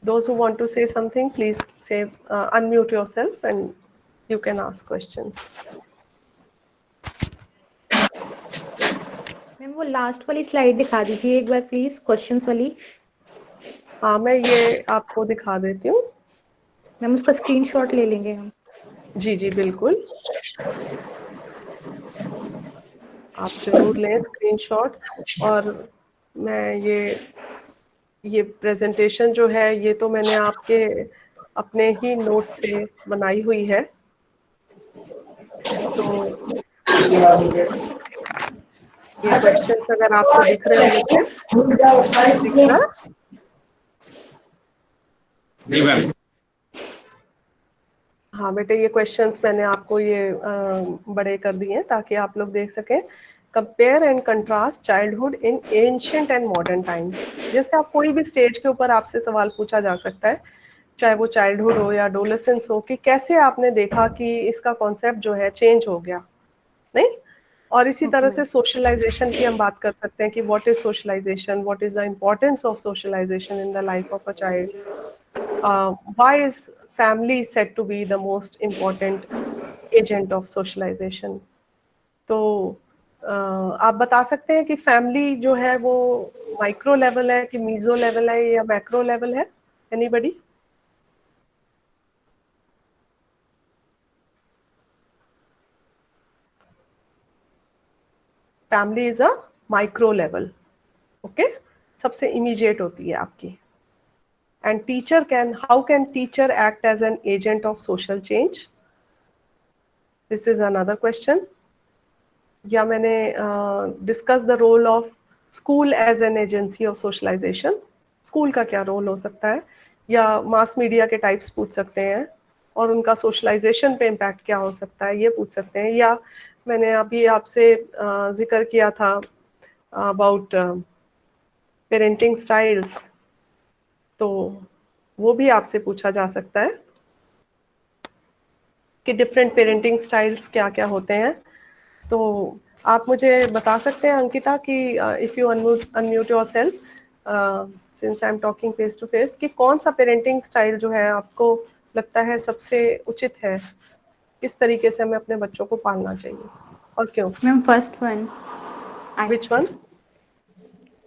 Speaker 2: Those who want to say something, please say, unmute yourself and you can ask questions.
Speaker 3: Ma'am वो last वाली slide दिखा दीजिए एक बार please, questions वाली।
Speaker 2: हाँ, मैं ये आपको दिखा देती हूँ।
Speaker 3: मैम उसका स्क्रीनशॉट ले लेंगे हम।
Speaker 2: जी जी बिल्कुल, आप जरूर लें स्क्रीनशॉट। और मैं ये प्रेजेंटेशन जो है ये तो मैंने आपके अपने ही नोट्स से बनाई हुई है। तो ये क्वेश्चंस अगर आपको दिख रहे हैं,
Speaker 1: जी मैम।
Speaker 2: हाँ बेटे, ये क्वेश्चंस मैंने आपको ये बड़े कर दिए हैं ताकि आप लोग देख सकें। Compare and contrast childhood in ancient and modern times. जैसे आप कोई भी स्टेज के ऊपर आपसे सवाल पूछा जा सकता है, चाहे वो चाइल्डहुड हो या एडोलेसेंस हो, कि कैसे आपने देखा कि इसका कॉन्सेप्ट जो है चेंज हो गया, नहीं? और इसी तरह से सोशलाइजेशन की हम बात कर सकते हैं कि what is socialization, what is the importance of socialization in the life of a child, why is family said to be the most important agent of socialization. तो आप बता सकते हैं कि फैमिली जो है वो माइक्रो लेवल है कि मीजो लेवल है या मैक्रो लेवल है? Anybody? Family is a micro level, okay, सबसे इमीडिएट होती है आपकी। And teacher can, how can teacher act as an agent of social change? This is another question. या मैंने discuss the role of school as an agency of socialization, school का क्या role हो सकता है, या मास मीडिया के types पूछ सकते हैं और उनका सोशलाइजेशन पे इम्पैक्ट क्या हो सकता है ये पूछ सकते हैं। या मैंने अभी आपसे जिक्र किया था अबाउट पेरेंटिंग स्टाइल्स, तो वो भी आपसे पूछा जा सकता है कि डिफरेंट पेरेंटिंग स्टाइल्स क्या क्या होते हैं। तो आप मुझे बता सकते हैं अंकिता कि if you unmute yourself since I am talking face to face, कि कौन सा पेरेंटिंग स्टाइल जो है आपको लगता है सबसे उचित है, किस तरीके से हमें अपने बच्चों को पालना चाहिए और क्यों?
Speaker 3: Ma'am first one.
Speaker 2: Which one?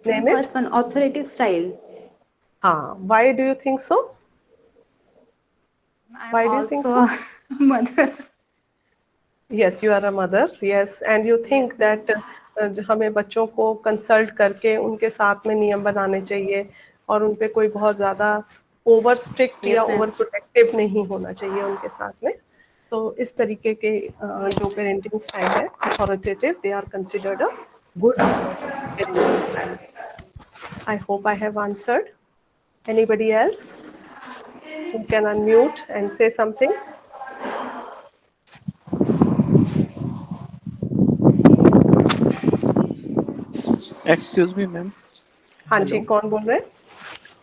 Speaker 2: Name it.
Speaker 3: First one, authoritative style.
Speaker 2: हाँ, why do you think so? Why do you think so?
Speaker 3: Mother.
Speaker 2: Yes, you are a mother. Yes, and you think that हमें बच्चों को consult करके उनके साथ में नियम बनाने चाहिए और उन पे कोई बहुत ज़्यादा ओवर स्ट्रिक्ट या ओवर प्रोटेक्टिव नहीं होना चाहिए उनके साथ में। तो इस तरीके के जो पेरेंटिंग स्टाइल है authoritative, they are considered a good parenting style. I hope I have answered. Anybody else who can unmute and say something?
Speaker 4: Excuse me ma'am.
Speaker 2: हाँ जी,
Speaker 4: हेलो।
Speaker 2: कौन बोल रहे हैं?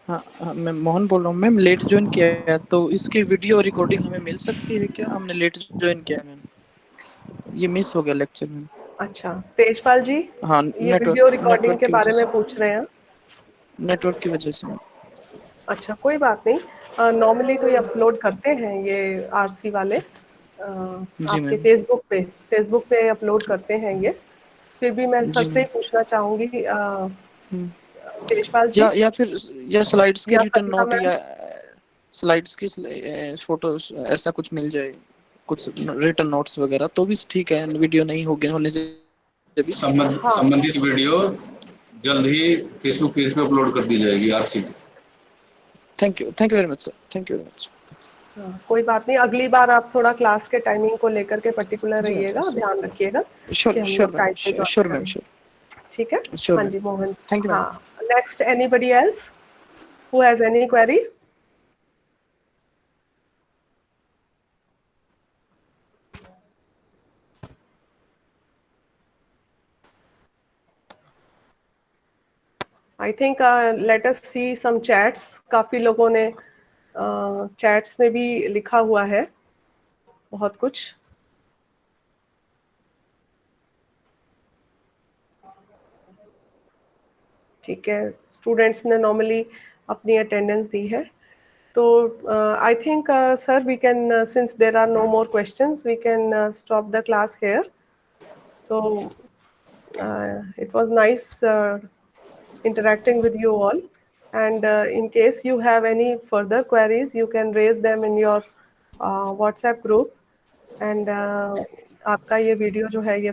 Speaker 4: हाँ मैं मोहन बोल रहा हूँ मैम, लेट ज्वाइन किया है तो इसकी वीडियो रिकॉर्डिंग हमें मिल सकती है क्या? हमने लेट ज्वाइन किया है मैम, ये मिस हो गया लेक्चर मैम।
Speaker 2: अच्छा, तेजपाल जी,
Speaker 4: हाँ
Speaker 2: ये वीडियो
Speaker 4: नेटवर्क
Speaker 2: रिकॉर्डिंग
Speaker 4: नेटवर्क
Speaker 2: के
Speaker 4: की
Speaker 2: बारे
Speaker 4: वजह
Speaker 2: में
Speaker 4: से,
Speaker 2: पूछ रहे हैं।
Speaker 4: नेटवर्क की वजह से मैम।
Speaker 2: अच्छा, कोई बात नहीं। नॉर्मली तो ये अपलोड करते हैं ये आरसी वाले,
Speaker 4: जी
Speaker 2: आपके
Speaker 4: मैम।
Speaker 2: फेसबुक पे अपलोड करते हैं ये। फिर भी मैं सर
Speaker 4: जी
Speaker 2: से
Speaker 4: मैम।
Speaker 2: ही पूछना चाहूंगी,
Speaker 4: हम्म।
Speaker 2: तेजपाल जी
Speaker 4: या फिर या स्लाइड्स के
Speaker 2: या
Speaker 4: रिटर्न
Speaker 2: सरिता
Speaker 4: नोट,
Speaker 2: मैम।
Speaker 4: या स्लाइड्स की फोटो ऐसा कुछ मिल जाए, कुछ रिटर्न नोट्स वगैरह तो भी ठीक है, वीडियो नहीं होने से भी।
Speaker 2: हाँ,
Speaker 1: संबंधित वीडियो जल्द ही फेसबुक पेज पे अपलोड कर दी जाएगी RC.
Speaker 4: Thank you very much sir, thank you very much.
Speaker 2: हाँ, कोई बात नहीं। अगली बार आप थोड़ा क्लास के टाइमिंग को लेकर के पर्टिकुलर
Speaker 4: जी
Speaker 2: रहिएगा,
Speaker 4: मैम।
Speaker 2: ध्यान रखिएगा कि
Speaker 4: श्योर
Speaker 2: हम
Speaker 4: श्योर
Speaker 2: लोग
Speaker 4: मैम,
Speaker 2: टाइम पे
Speaker 4: श्योर
Speaker 2: ज्वाइन
Speaker 4: मैम,
Speaker 2: करें।
Speaker 4: श्योर
Speaker 2: ठीक है।
Speaker 4: श्योर
Speaker 2: हाँ
Speaker 4: मैम।
Speaker 2: जी मोहन।
Speaker 4: Thank you ma'am.
Speaker 2: हाँ, next anybody else who has any query? I think let us see some chats. काफी लोगों ने चैट्स में भी लिखा हुआ है बहुत कुछ। ठीक है, स्टूडेंट्स ने नॉर्मली अपनी अटेंडेंस दी है। तो I think sir we can, since there are no more questions, we can stop the class here. So it was nice interacting with you all, and in case you have any further queries you can raise them in your WhatsApp group, and आपका ये video जो है ये